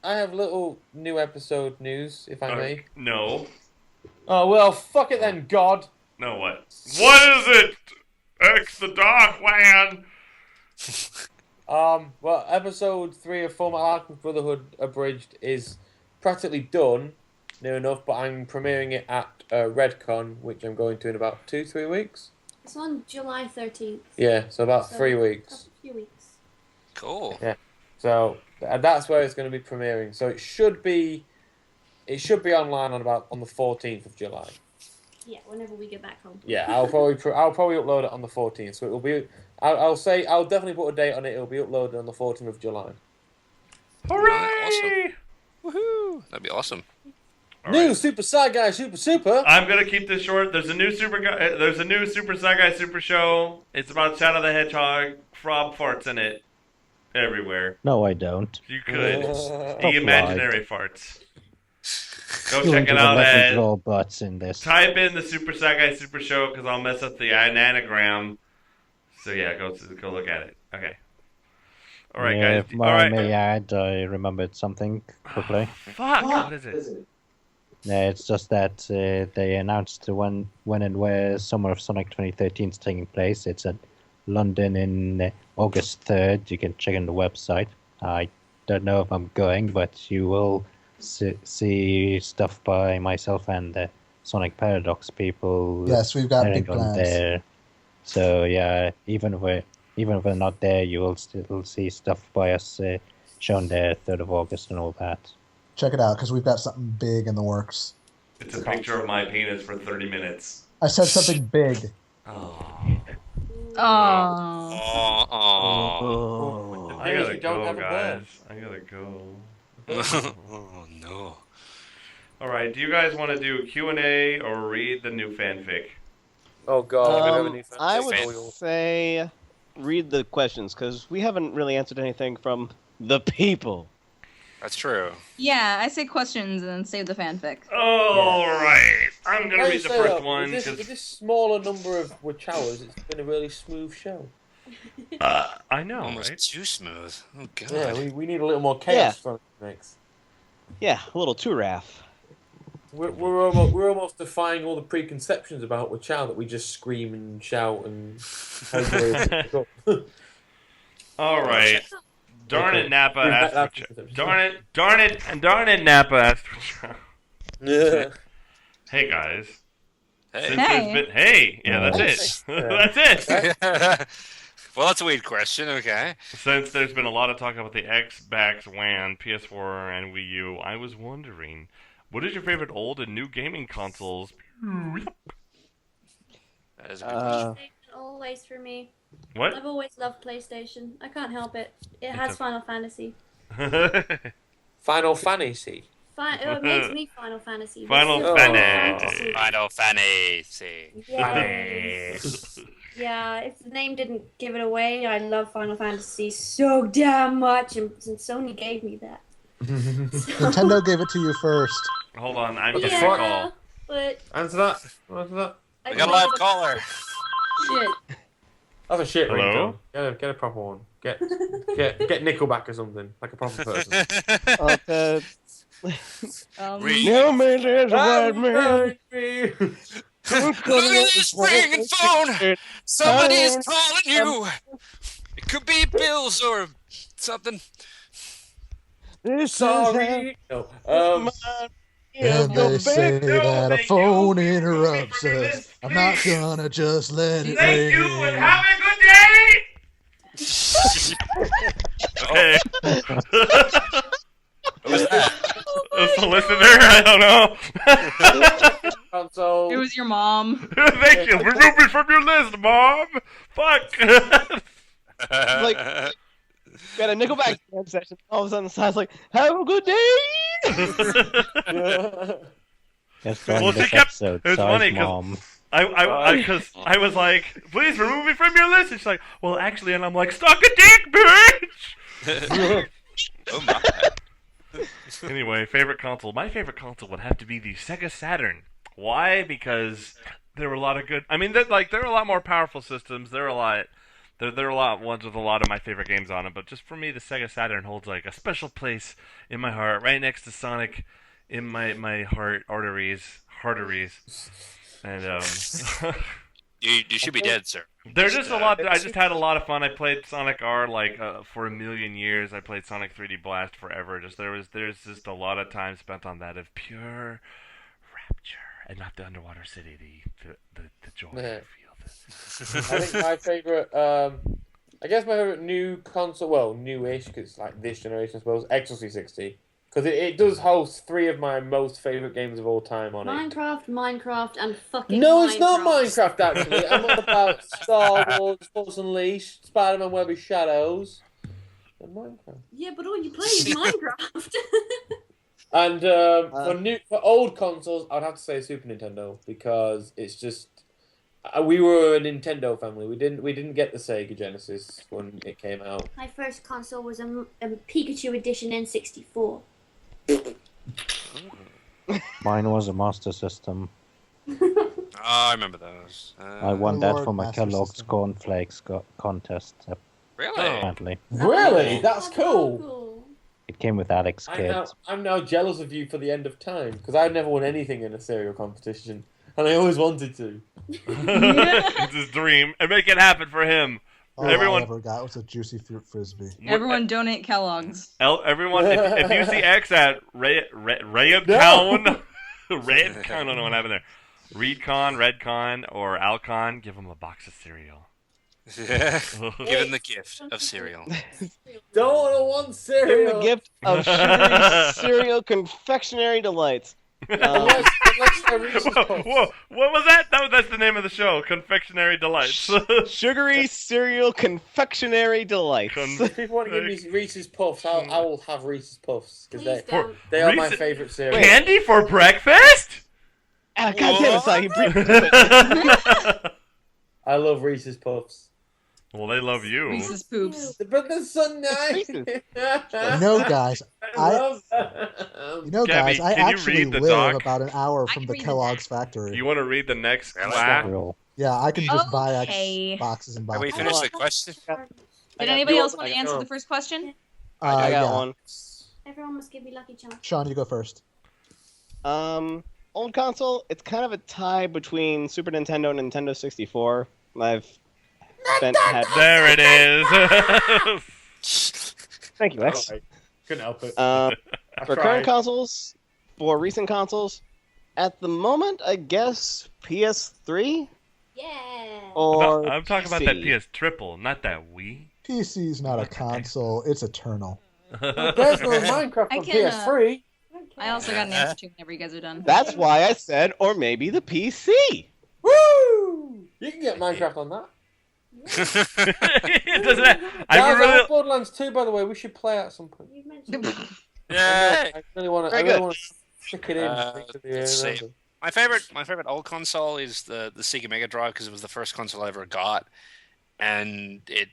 have little new episode news, if I may. No. Oh well, fuck it then, God. No, what? What is it? X the Dark Land. Well, episode 3 of Full Metal Alchemist Brotherhood Abridged is practically done, near enough. But I'm premiering it at Redcon, which I'm going to in about 2-3 weeks. It's on July 13th. Yeah, so about 3 weeks. A few weeks. Cool. Yeah. So that's where it's going to be premiering. So it should be online on the 14th of July. Yeah, whenever we get back home. Yeah, I'll probably upload it on the 14th. So it will be. I'll definitely put a date on it. It'll be uploaded on the 14th of July. Hooray! Awesome. Woohoo! That'd be awesome. New Super Sci Guy Super. I'm gonna keep this short. There's a new Super Sci Guy Super Show. It's about Shadow the Hedgehog. Frob farts in it everywhere. No, I don't. You could. Stop The imaginary farts. Go check it Draw out butts in this. type in the Super Sci Guy Super Show because I'll mess up the anagram. So yeah, go look at it. Okay. All right, guys. If I may add, I remembered something quickly. Fuck! What is it? Yeah, it's just that they announced when and where Summer of Sonic 2013 is taking place. It's at London in August 3rd. You can check on the website. I don't know if I'm going, but you will see stuff by myself and the Sonic Paradox people. Yes, we've got big plans there. So yeah, even if we're not there, you will still see stuff by us shown there 3rd of August and all that. Check it out, because we've got something big in the works. It's a picture of my penis for 30 minutes. I said something big. Oh. Oh. I gotta go, guys. I gotta go. Oh, no. Alright, do you guys want to do Q&A or read the new fanfic? Oh God, I would say read the questions, because we haven't really answered anything from the people. That's true. Yeah, I say questions and then save the fanfic. Alright, I'm gonna read the first one. With this smaller number of Whachows, it's been a really smooth show. I know, Almost right? too smooth. Oh, God. Yeah, we need a little more chaos from the mix. Yeah, a little too raff. We're almost defying all the preconceptions about Whachow that we just scream and shout and. All right. Darn it, Napa asked. Darn it, Napa asked. Yeah. Hey guys. Hey. Hey. Yeah, that's it. That's it. Well, that's a weird question. Okay. Since there's been a lot of talk about the Xbox One, PS4, and Wii U, I was wondering, what is your favorite old and new gaming consoles? That is a good question. Always for me. What? I've always loved PlayStation. I can't help it. It has Final Fantasy. Final Fantasy. It makes me Final Fantasy. Final Fantasy. Final Fantasy. Yeah. Yeah, if the name didn't give it away, I love Final Fantasy so damn much, and Sony gave me that. Nintendo gave it to you first. Hold on, I'm getting a call. But Answer that. Answer that. We got a live caller. Shit. That's a shit Hello? ringtone. Get a proper one. Get Nickelback or something, like a proper person. No man, there's a white man. Look at this ringing phone. Somebody's calling you. It could be Bills or something. Sorry. No. And they say that a phone interrupts us. I'm not gonna just let it Thank you ring. and have a good day! Okay. What was that? That's the listener? I don't know. Console. It was your mom. Thank you. Remove me from your list, Mom. Fuck. Like, got a Nickelback jam session. All of a sudden, the side's like, "Have a good day." Just Well, this she kept. episode. It was Sorry, funny Mom. because I was like, please remove me from your list. And she's like, well, actually, and I'm like, suck a dick, bitch. Oh my. Anyway, favorite console. My favorite console would have to be the Sega Saturn. Why? Because there were a lot of good. I mean, there are a lot more powerful systems. There are a lot ones with a lot of my favorite games on them. But just for me, the Sega Saturn holds like a special place in my heart, right next to Sonic, in my heart arteries. And You should be dead, sir. there's just a lot. I just had a lot of fun. I played Sonic R for a million years. I played Sonic 3D Blast forever. There's just a lot of time spent on that of pure rapture, and not the underwater city. The joy Yeah. you feel. I think my favorite. I guess my favorite new console. Well, newish because it's like this generation, I suppose. Xbox 360. Because it does host 3 of my most favorite games of all time on it. Minecraft, and fucking No, Minecraft. it's not Minecraft, actually. I'm on about Star Wars, Force Unleashed, Spider-Man Web of Shadows, and Minecraft. Yeah, but all you play is Minecraft. And for old consoles, I'd have to say Super Nintendo, because it's just... we were a Nintendo family. We didn't get the Sega Genesis when it came out. My first console was a Pikachu Edition N64. Mine was a Master System. Oh, I remember those. I won that Lord for my Master Kellogg's System. Cornflakes contest, Really? apparently. Really? That's cool. Cool. It came with Alex Kidd. I'm now jealous of you for the end of time, because I've never won anything in a cereal competition, and I always wanted to. It's his dream, and make it happen for him. All Everyone- I ever got was a juicy fruit frisbee. Everyone donate Kellogg's. Everyone, if you see X at Redcon, Redcon, I don't know what happened there. Redcon, or Alcon, give him a box of cereal. Yeah. Given the gift of cereal. Don't want Give cereal. him the gift of sugary cereal confectionary delights. Unless they're Reese's Puffs. Whoa, what was that? That's the name of the show, Confectionary Delights. Sugary cereal confectionary delights. If you want to give me Reese's Puffs, I will have Reese's Puffs because Please don't. they are my Reese's- favorite cereal. Candy for breakfast? Ah, God damn it, Si, you bring it. I love Reese's Puffs. Well, they love you. Reese's poops. But they're so nice. You know, guys, love them. Gabby, guys, I can you actually read the live doc? about an hour from can the read the Kellogg's factory. You want to read the next class? Squirrel. Yeah, I can just buy Okay. boxes and Have we boxes. finished the question? Did anybody else want to answer the first question? I got yeah. one. Everyone must give me Lucky Charms. Sean, you go first. Old console, it's kind of a tie between Super Nintendo and Nintendo 64. I've There it is. Thank you, Lex. Couldn't help it. For current consoles, for recent consoles, at the moment, I guess PS3 Yeah. or I'm talking about that PC. PS Triple, not that Wii. PC's not a console; it's eternal. There's no Minecraft I on can, PS3. I also got an answer to whenever you guys are done. That's why I said, or maybe the PC. Woo! You can get Minecraft on that. Doesn't it? I Guys, really. I have Borderlands 2, by the way. We should play at some point. You've mentioned it. Yeah. I really want Very to good. stick it in. Let's see. My favorite old console is the Sega Mega Drive because it was the first console I ever got, and it,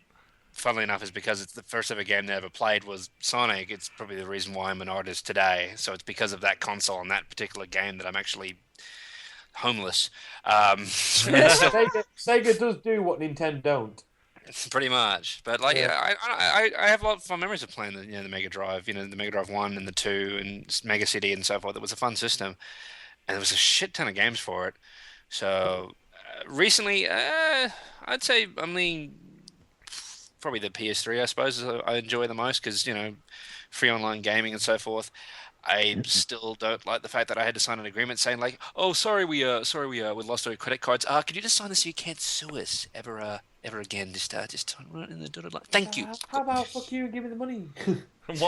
funnily enough, is because it's the first ever game that I ever played was Sonic. It's probably the reason why I'm an artist today. So it's because of that console and that particular game that I'm actually homeless. Sega does do what Nintendo don't. Pretty much, but like I have a lot of fun memories of playing the Mega Drive, the Mega Drive 1 and the 2 and Mega CD and so forth. It was a fun system, and there was a shit ton of games for it. So recently, I'd say probably the PS3, I suppose, I enjoy the most because free online gaming and so forth. I still don't like the fact that I had to sign an agreement saying like, "Oh, sorry, we lost our credit cards. Could you just sign this so you can't sue us ever again? Just right in the dotted line. Thank you." How about fuck you and give me the money? Have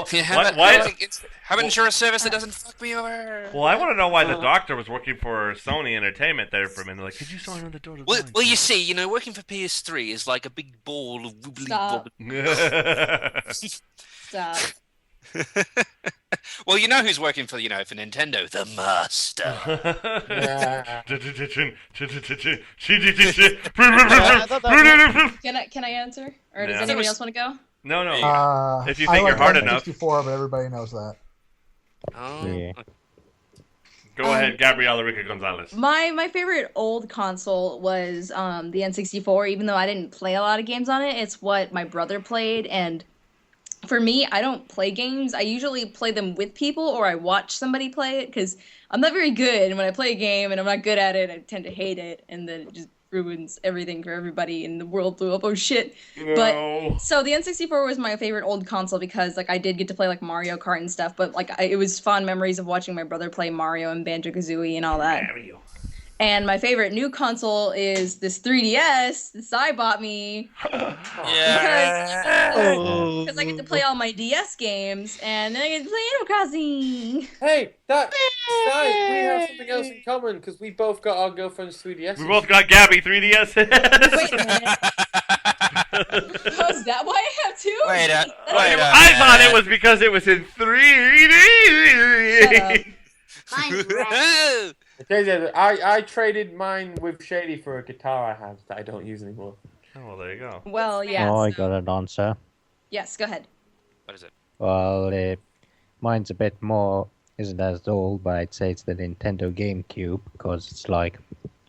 an insurance service that doesn't fuck me over. Well, I want to know why the doctor was working for Sony Entertainment there for a minute. Like, could you sign on the door? Well, you see, working for PS3 is like a big ball of wibbly Stop. wobbly. Stop. Well, you know who's working for for Nintendo? The Master. Can I answer? Or does Yeah. anybody else want to go? No. If you I think like you're hard enough, 64, but everybody knows that. Oh. Yeah. go ahead, Gabriela Rica Gonzalez. My favorite old console was the N64. Even though I didn't play a lot of games on it, it's what my brother played. And for me, I don't play games. I usually play them with people, or I watch somebody play it because I'm not very good. And when I play a game and I'm not good at it, I tend to hate it, and then it just ruins everything for everybody, and the world blew up. Oh shit! No. But so the N64 was my favorite old console because I did get to play Mario Kart and stuff. But it was fond memories of watching my brother play Mario and Banjo-Kazooie and all that. Mario. And my favorite new console is this 3DS that I bought me. Yeah. Because I get to play all my DS games, and then I get to play Animal Crossing. Hey, we have something else in common because we both got our girlfriend's 3DS. We both got Gabby 3DS. Wait a minute. Oh, is that why I have two? I thought it was because it was in 3D. I traded mine with Shady for a guitar I have that I don't use anymore. Oh, well, there you go. Well, yeah. Oh, I got an answer. Yes, go ahead. What is it? Well, mine's a bit more, isn't as old, but I'd say it's the Nintendo GameCube, because it's like,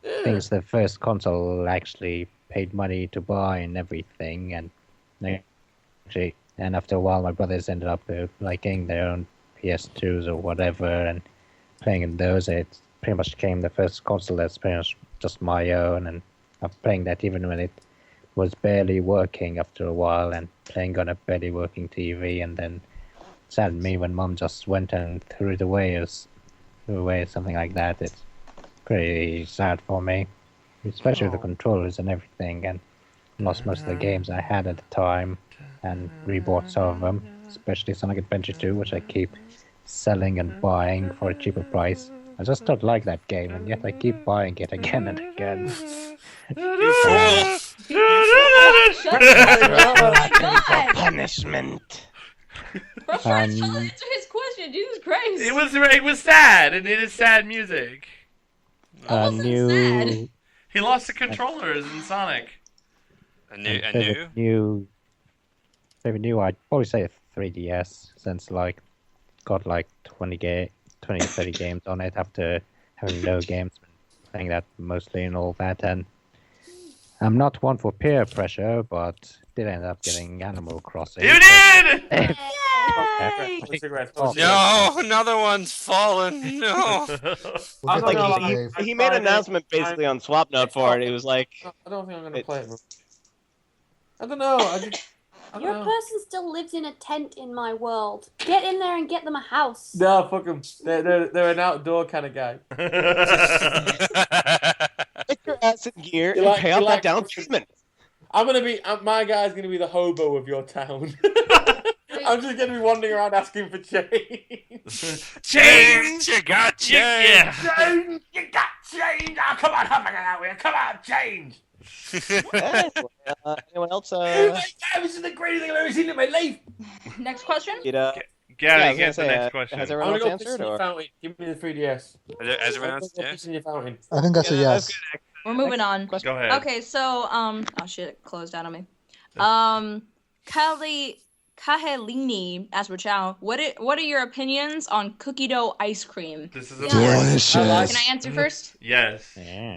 I think it's the first console I actually paid money to buy and everything, and after a while my brothers ended up getting their own PS2s or whatever, and playing in those, it pretty much became the first console that's pretty much just my own, and I'm playing that even when it was barely working after a while, and playing on a barely working TV, and then saddened me when Mum just went and threw it away or something like that. It's pretty sad for me, especially with the controllers and everything. And lost most of the games I had at the time and rebought some of them, especially Sonic Adventure 2, which I keep selling and buying for a cheaper price. I just don't like that game, and yet I keep buying it again and again. You fool! Punishment. Bro, trying to answer his question. Jesus Christ. It was sad, and it is sad music. New. He lost the controllers in Sonic. Maybe new. I'd probably say a 3DS, since like got like 20, 30 games on it after having no games, playing that mostly and all that. And I'm not one for peer pressure, but did end up getting Animal Crossing. You did! No, another one's fallen. No. He made an announcement basically on Swapnote for it. He was like, I don't think I'm gonna play it. I don't know. Your person still lives in a tent in my world. Get in there and get them a house. No, fuck them. They're an outdoor kind of guy. Get your ass in gear and pay off that down payment. My guy's gonna be the hobo of your town. I'm just gonna be wandering around asking for change. Change! You got change! Change! You got change! Oh, come on, help me out here. Come on, change! Anyone else? This is the greatest thing I've ever seen in my life. Next question? Gary, get the next question. Has everyone else answered? Or? Give me the 3DS. Has everyone else? Yeah. In your fountain. I think that's a yes. We're moving on. Go ahead. Okay, so oh shit, it closed out on me. Kahelini asked Whachow, what are your opinions on cookie dough ice cream? This is a delicious. Can I answer first? Yes. Yeah.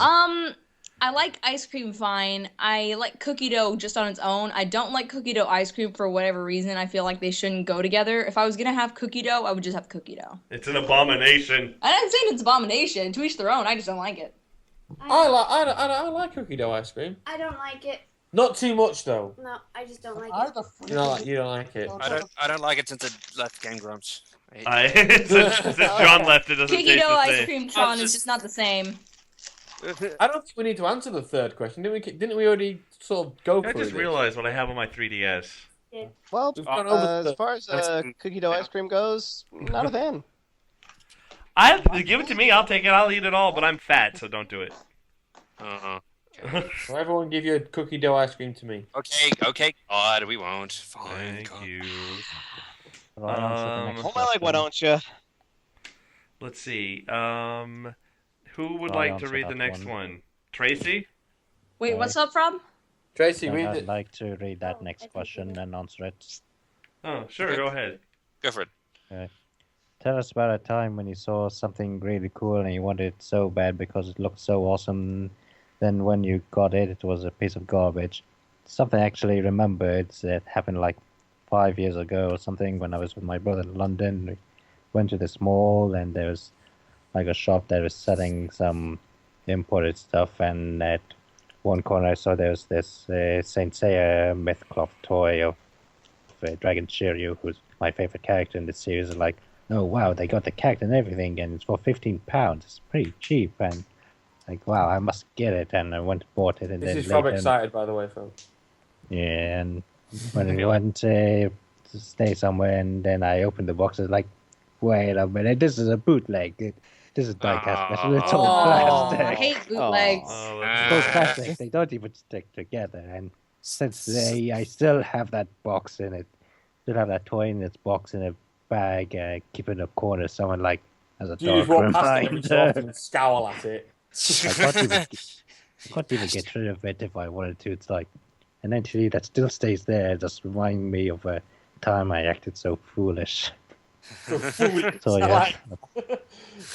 I like ice cream fine. I like cookie dough just on its own. I don't like cookie dough ice cream for whatever reason. I feel like they shouldn't go together. If I was gonna have cookie dough, I would just have cookie dough. It's an abomination. I didn't say it's abomination. To each their own. I just don't like it. I like cookie dough ice cream. I don't like it. Not too much though. No, I just don't like Are it. the You don't like it. I don't like it since I left Game Grumps. Since John left, it doesn't Cookie taste dough the ice same. cream Tron is just not the same. I don't think we need to answer the third question. Didn't we already sort of go I through just realized what I have on my 3DS. Well, We've gone over as far as cookie dough ice cream goes, not a fan. Give it to me. I'll take it. I'll eat it all. But I'm fat, so don't do it. So everyone give your cookie dough ice cream to me. Okay. God, we won't. Fine. Thank you. Oh my leg, why don't you? Let's see. Who would like to read the next one? Tracy? Wait, what's up, Rob? Tracy, I'd like to read that next question and answer it. Oh, sure. Go ahead. Go for it. Okay. Tell us about a time when you saw something really cool and you wanted it so bad because it looked so awesome. Then when you got it, it was a piece of garbage. Something I actually remembered that happened like 5 years ago or something when I was with my brother in London. We went to this mall and there was like a shop that was selling some imported stuff, and at one corner I saw there was this Saint Seiya mythcloth toy of Dragon Shiryu, who's my favorite character in the series. Like, oh wow, they got the character and everything, and it's for £15. It's pretty cheap, and like, wow, I must get it, and I went and bought it. And this then is Rob excited, by the way, folks. Yeah, and when we went to stay somewhere, and then I opened the box, it's like, wait a minute, this is a bootleg. This is diecast metal. It's all plastic. I hate bootlegs. Those plastics, they don't even stick together. And since I still have that box in it, still have that toy in its box in a bag, keep it in a corner. Someone like as a You dark just walk past it every so reminder. often and scowl at it. I can't even get rid of it if I wanted to. It's like an entity that still stays there, just reminding me of a time I acted so foolish. So yeah,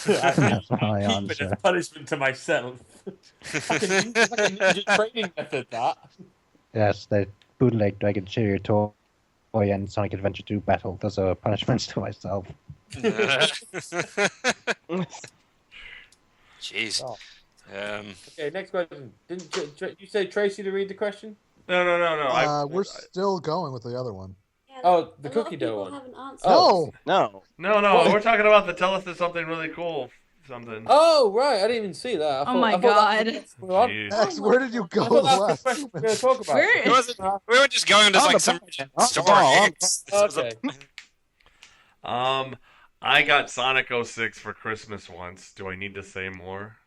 that's my Keep it answer. as punishment to myself. It's like a ninja training method, that. Yes, the bootleg Dragon Shiryu toy and Sonic Adventure 2 battle. Those are punishments to myself. Jeez. Oh. Okay, next question. Didn't you say Tracy to read the question? No. We're still going with the other one. Oh, the cookie dough one. No. No. We're talking about the tell us there's something really cool something. Oh right, I didn't even see that. Oh my god. Max, where did you go I the thought that's the last question 2 we were going minutes? to talk about. Where? We were just going to On like the some ball, on the story. ball, Okay. I got Sonic 06 for Christmas once. Do I need to say more?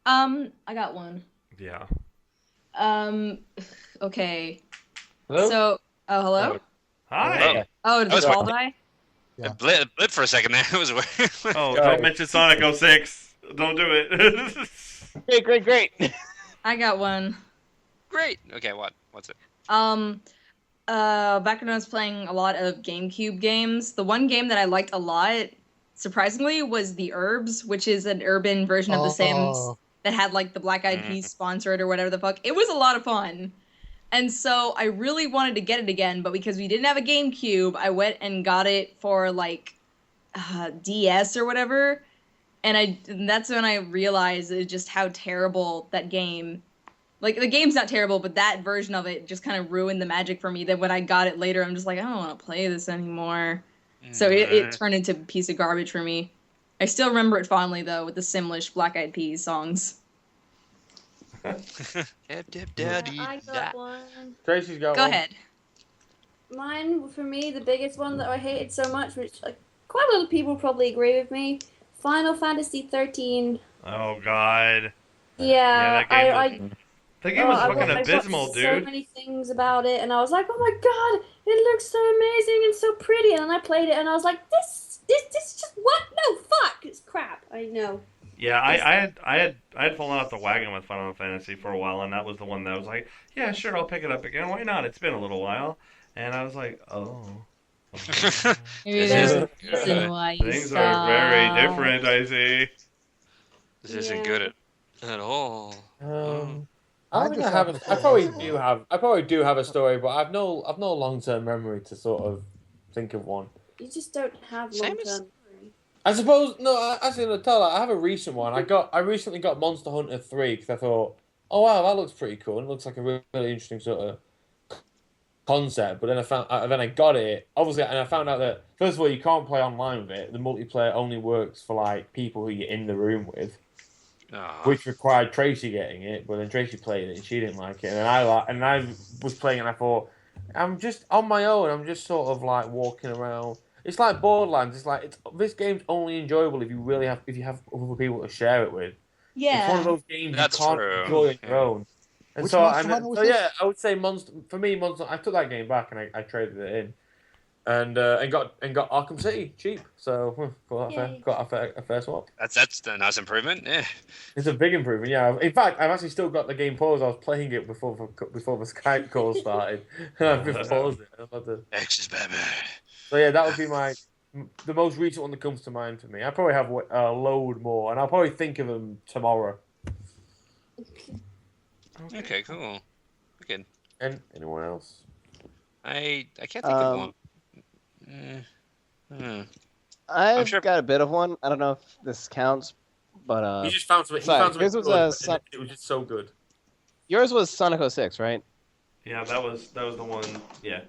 I got one. Yeah. Okay. Hello? So, hello? Hi. Oh, did the call die? Yeah. It blip for a second there. It was weird. Oh, don't mention Sonic 06. Don't do it. Great. I got one. Great. Okay, what's it? Back when I was playing a lot of GameCube games, the one game that I liked a lot, surprisingly, was The Herbs, which is an urban version of The Sims that had like the Black Eyed Peas sponsored or whatever the fuck. It was a lot of fun. And so I really wanted to get it again, but because we didn't have a GameCube, I went and got it for like DS or whatever. And that's when I realized just how terrible that game. Like, the game's not terrible, but that version of it just kind of ruined the magic for me. That when I got it later, I'm just like, I don't want to play this anymore. So it turned into a piece of garbage for me. I still remember it fondly, though, with the Simlish Black Eyed Peas songs. I got one. Tracy's got Go one. ahead. Mine, for me, the biggest one that I hated so much, which quite a lot of people probably agree with me, Final Fantasy 13. Oh, God. Yeah, that game was fucking I abysmal, watched dude. so many things about it, and I was like, oh my god, it looks so amazing and so pretty. And then I played it, and I was like, this just what? No, fuck, it's crap. I know. Yeah, I had fallen off the wagon with Final Fantasy for a while, and that was the one that I was like, yeah, sure, I'll pick it up again. Why not? It's been a little while, and I was like, oh. Maybe there's a reason why you Things are very different, I see. This isn't good at all. I probably do have a story, but I've no long-term memory to sort of think of one. You just don't have long-term memory. I suppose actually, I have a recent one. I recently got Monster Hunter 3 because I thought, oh wow, that looks pretty cool. It looks like a really, really interesting sort of concept. But then I got it, obviously, and I found out that first of all, you can't play online with it. The multiplayer only works for like people who you're in the room with. Which required Tracy getting it, but then Tracy played it and she didn't like it, and I was playing and I thought, I'm just on my own. I'm just sort of like walking around. It's like Borderlands. It's like this game's only enjoyable if you have other people to share it with. Yeah, it's one of those games That's you can't true. enjoy on your own. And Which so, Monster Hunter was this? yeah, I would say Monster. For me, Monster. I took that game back and I traded it in, and got Arkham City cheap. So got a fair swap. That's a nice improvement. Yeah, It's a big improvement. Yeah. In fact, I've actually still got the game paused. I was playing it before the Skype call started, and I've just paused it. X is Batman. So yeah, that would be the most recent one that comes to mind for me. I probably have a load more, and I'll probably think of them tomorrow. Okay, cool. Good. And anyone else? I can't think of one. I've sure- got a bit of one. I don't know if this counts, but You just found something. sorry, He found something yours good, was, but it was just so good. yours was Sonic 06, right? Yeah, that was the one. Yeah,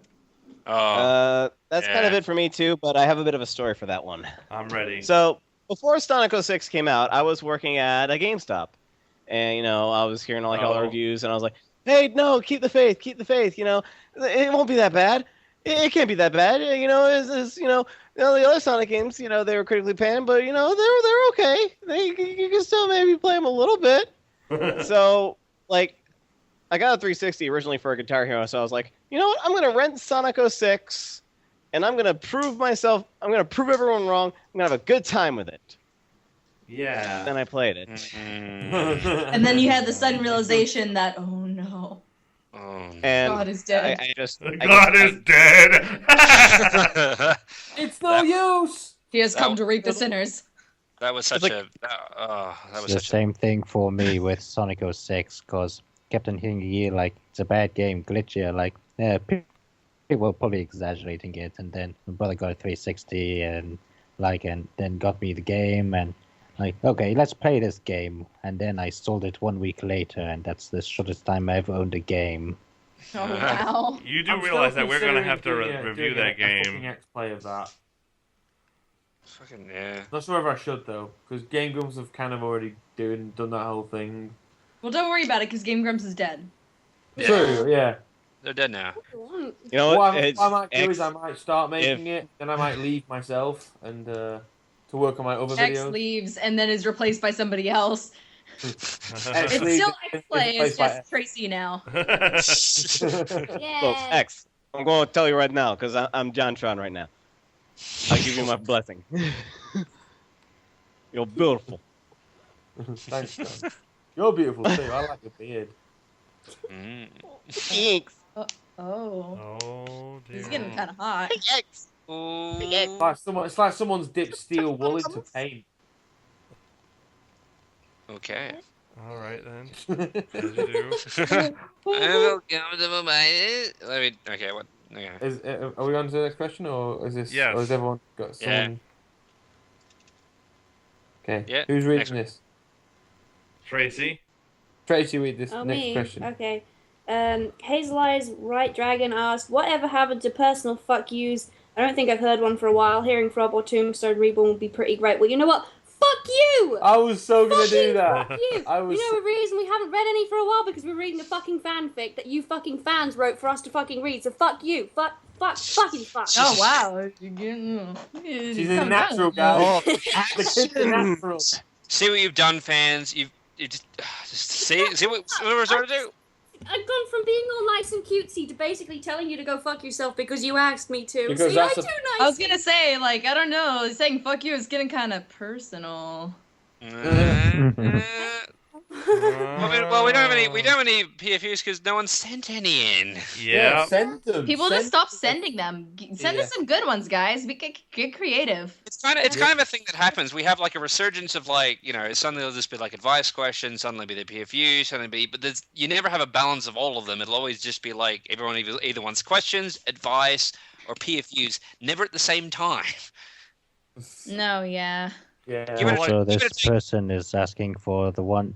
That's kind of it for me too, but I have a bit of a story for that one. I'm ready. So before Sonic 06 came out, I was working at a GameStop, and I was hearing all the reviews, and I was like, "Hey, no, keep the faith, it won't be that bad. It can't be that bad. The other Sonic games, they were critically panned, but they're okay. You can still maybe play them a little bit." So I got a 360 originally for a Guitar Hero, so I was like, you know what? I'm gonna rent Sonic 06, and I'm gonna prove everyone wrong. I'm gonna have a good time with it. Yeah. Then I played it. And then you had the sudden realization that, oh no, And God is dead. God is dead. It's no use. He has come to reap the sinners. That was such that was It's the same thing for me with Sonic 06, because kept on hearing it's a bad game, glitchy, people were probably exaggerating it, and then my brother got a 360 and then got me the game, and okay, let's play this game, and then I sold it 1 week later, and that's the shortest time I ever owned a game. Oh wow! You do realize that we're gonna have to review that game. X play of that. Fucking yeah. Not sure if I should though, because Game Grumps have kind of already done that whole thing. Well, don't worry about it, because Game Grumps is dead. Yeah. True, yeah. They're dead now. You know What what? I might do is I might start making it, then I might leave myself and to work on my other X videos. leaves and then is replaced by somebody else. X It's leaves still and X play, is it's replaced by just Tracy now. Folks, X. I'm going to tell you right now, because I'm JonTron right now. I'll give you my blessing. You're beautiful. Thanks, John. You're beautiful too. I like your beard. Thanks. Oh, dear. He's getting kind of hot. X. It's like someone's dipped steel wool into paint. Okay. All right then. As you do. Okay, what? Okay. Are we on to the next question, or is this? Yes. Or has everyone got someone? Okay. Yeah. Who's reading this? Tracy. Tracy, read this Oh, next me? question. Okay. Hazel Eyes Right Dragon asked, whatever happened to personal fuck yous? I don't think I've heard one for a while. Hearing Throb or Tombstone Reborn would be pretty great. Well, you know what? Fuck you! I was so gonna do Fuck that. you! I was. You know the reason we haven't read any for a while? Because we're reading the fucking fanfic that you fucking fans wrote for us to fucking read. So fuck you. Fuck. Oh, wow. She's a natural, guys. The kid's a natural. See what you've done, fans. You just see what we're trying to do. I've gone from being all nice and cutesy to basically telling you to go fuck yourself because you asked me to. Because See, that's I a- do nice. I was gonna say, like, I don't know, saying fuck you is getting kind of personal. Well, we don't have any PFUs because no one sent any in. Yeah. Send them. People just stop sending them. Send us some good ones, guys. Get creative. It's kind of a thing that happens. We have like a resurgence of like, suddenly it'll just be like advice questions, suddenly be the PFU, but you never have a balance of all of them. It'll always just be like everyone either wants questions, advice, or PFUs, never at the same time. No, yeah. Yeah. Also, this person is asking for the ones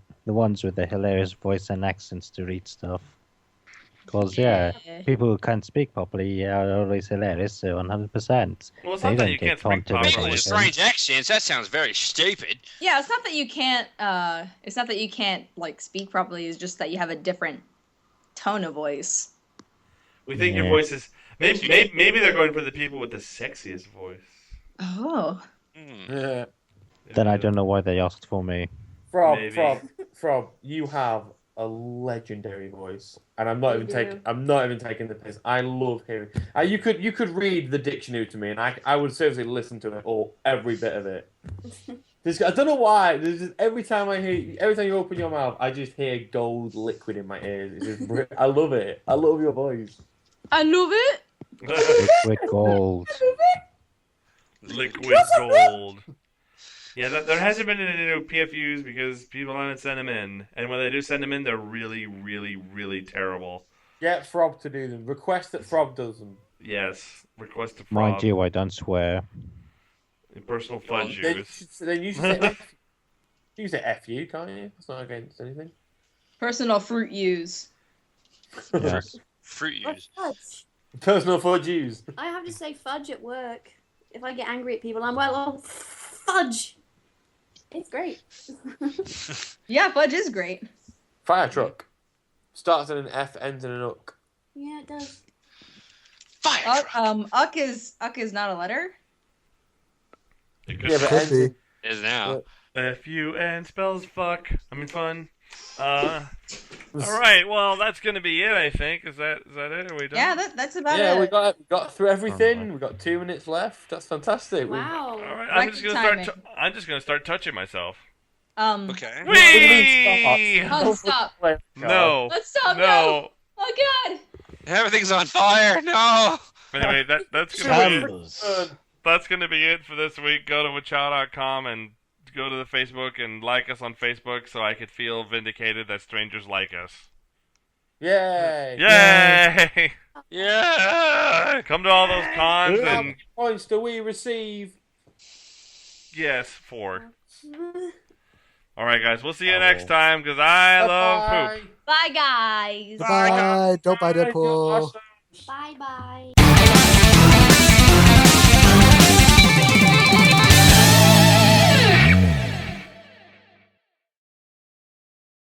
with the hilarious voice and accents to read stuff. Because, people who can't speak properly are always hilarious, so 100%. Well, it's They not that don't you get can't speak content properly. People with strange accents, that sounds very stupid. Yeah, it's not that you can't. It's not that you can't like speak properly. It's just that you have a different tone of voice. We think your voice is maybe they're going for the people with the sexiest voice. Oh. Yeah. Then I don't know why they asked for me. Frob, you have a legendary voice, and I'm not even taking the piss. I love hearing. You could read the dictionary to me, and I would seriously listen to it every bit of it. I don't know why. Every time you open your mouth, I just hear gold liquid in my ears. I love it. I love your voice. I love it. Liquid gold. Liquid gold. Yeah, there hasn't been any new PFUs because people haven't sent them in. And when they do send them in, they're really, really, really terrible. Get Frob to do them. Request that Frob does them. Yes, request to Frob. Mind you, I don't swear. Personal fudge juice. Then you should say FU, can't you? It's not against anything. Personal fruit use. Yes. Fruit use. Fudge. Personal fudge use. I have to say fudge at work. If I get angry at people, I'm like, oh, fudge. It's great. Yeah, fudge is great. Fire truck. Starts in an F, ends in an uck. Yeah, it does. Fire truck. Uck is not a letter. Yeah, but ends in... Is now. F-U-N spells fuck. I mean fun. Alright, well that's gonna be it, I think. Is that it? Are we done? Yeah, that's about it. Yeah, we got through everything. We got 2 minutes left. That's fantastic. Wow. Alright, Record I'm just gonna start touching myself. Okay. Whee! Oh, stop. No. Let's stop. No. Oh God. Everything's on fire. No. Anyway, that's gonna be it for this week. Go to Whachow.com and go to the Facebook and like us on Facebook so I could feel vindicated that strangers like us. Yay! Yay! Yeah. Come to all those cons How and many points do we receive? yes, 4. Alright guys, we'll see you next time because I love poop. Bye, guys. Bye. Don't buy Deadpool. Bye bye.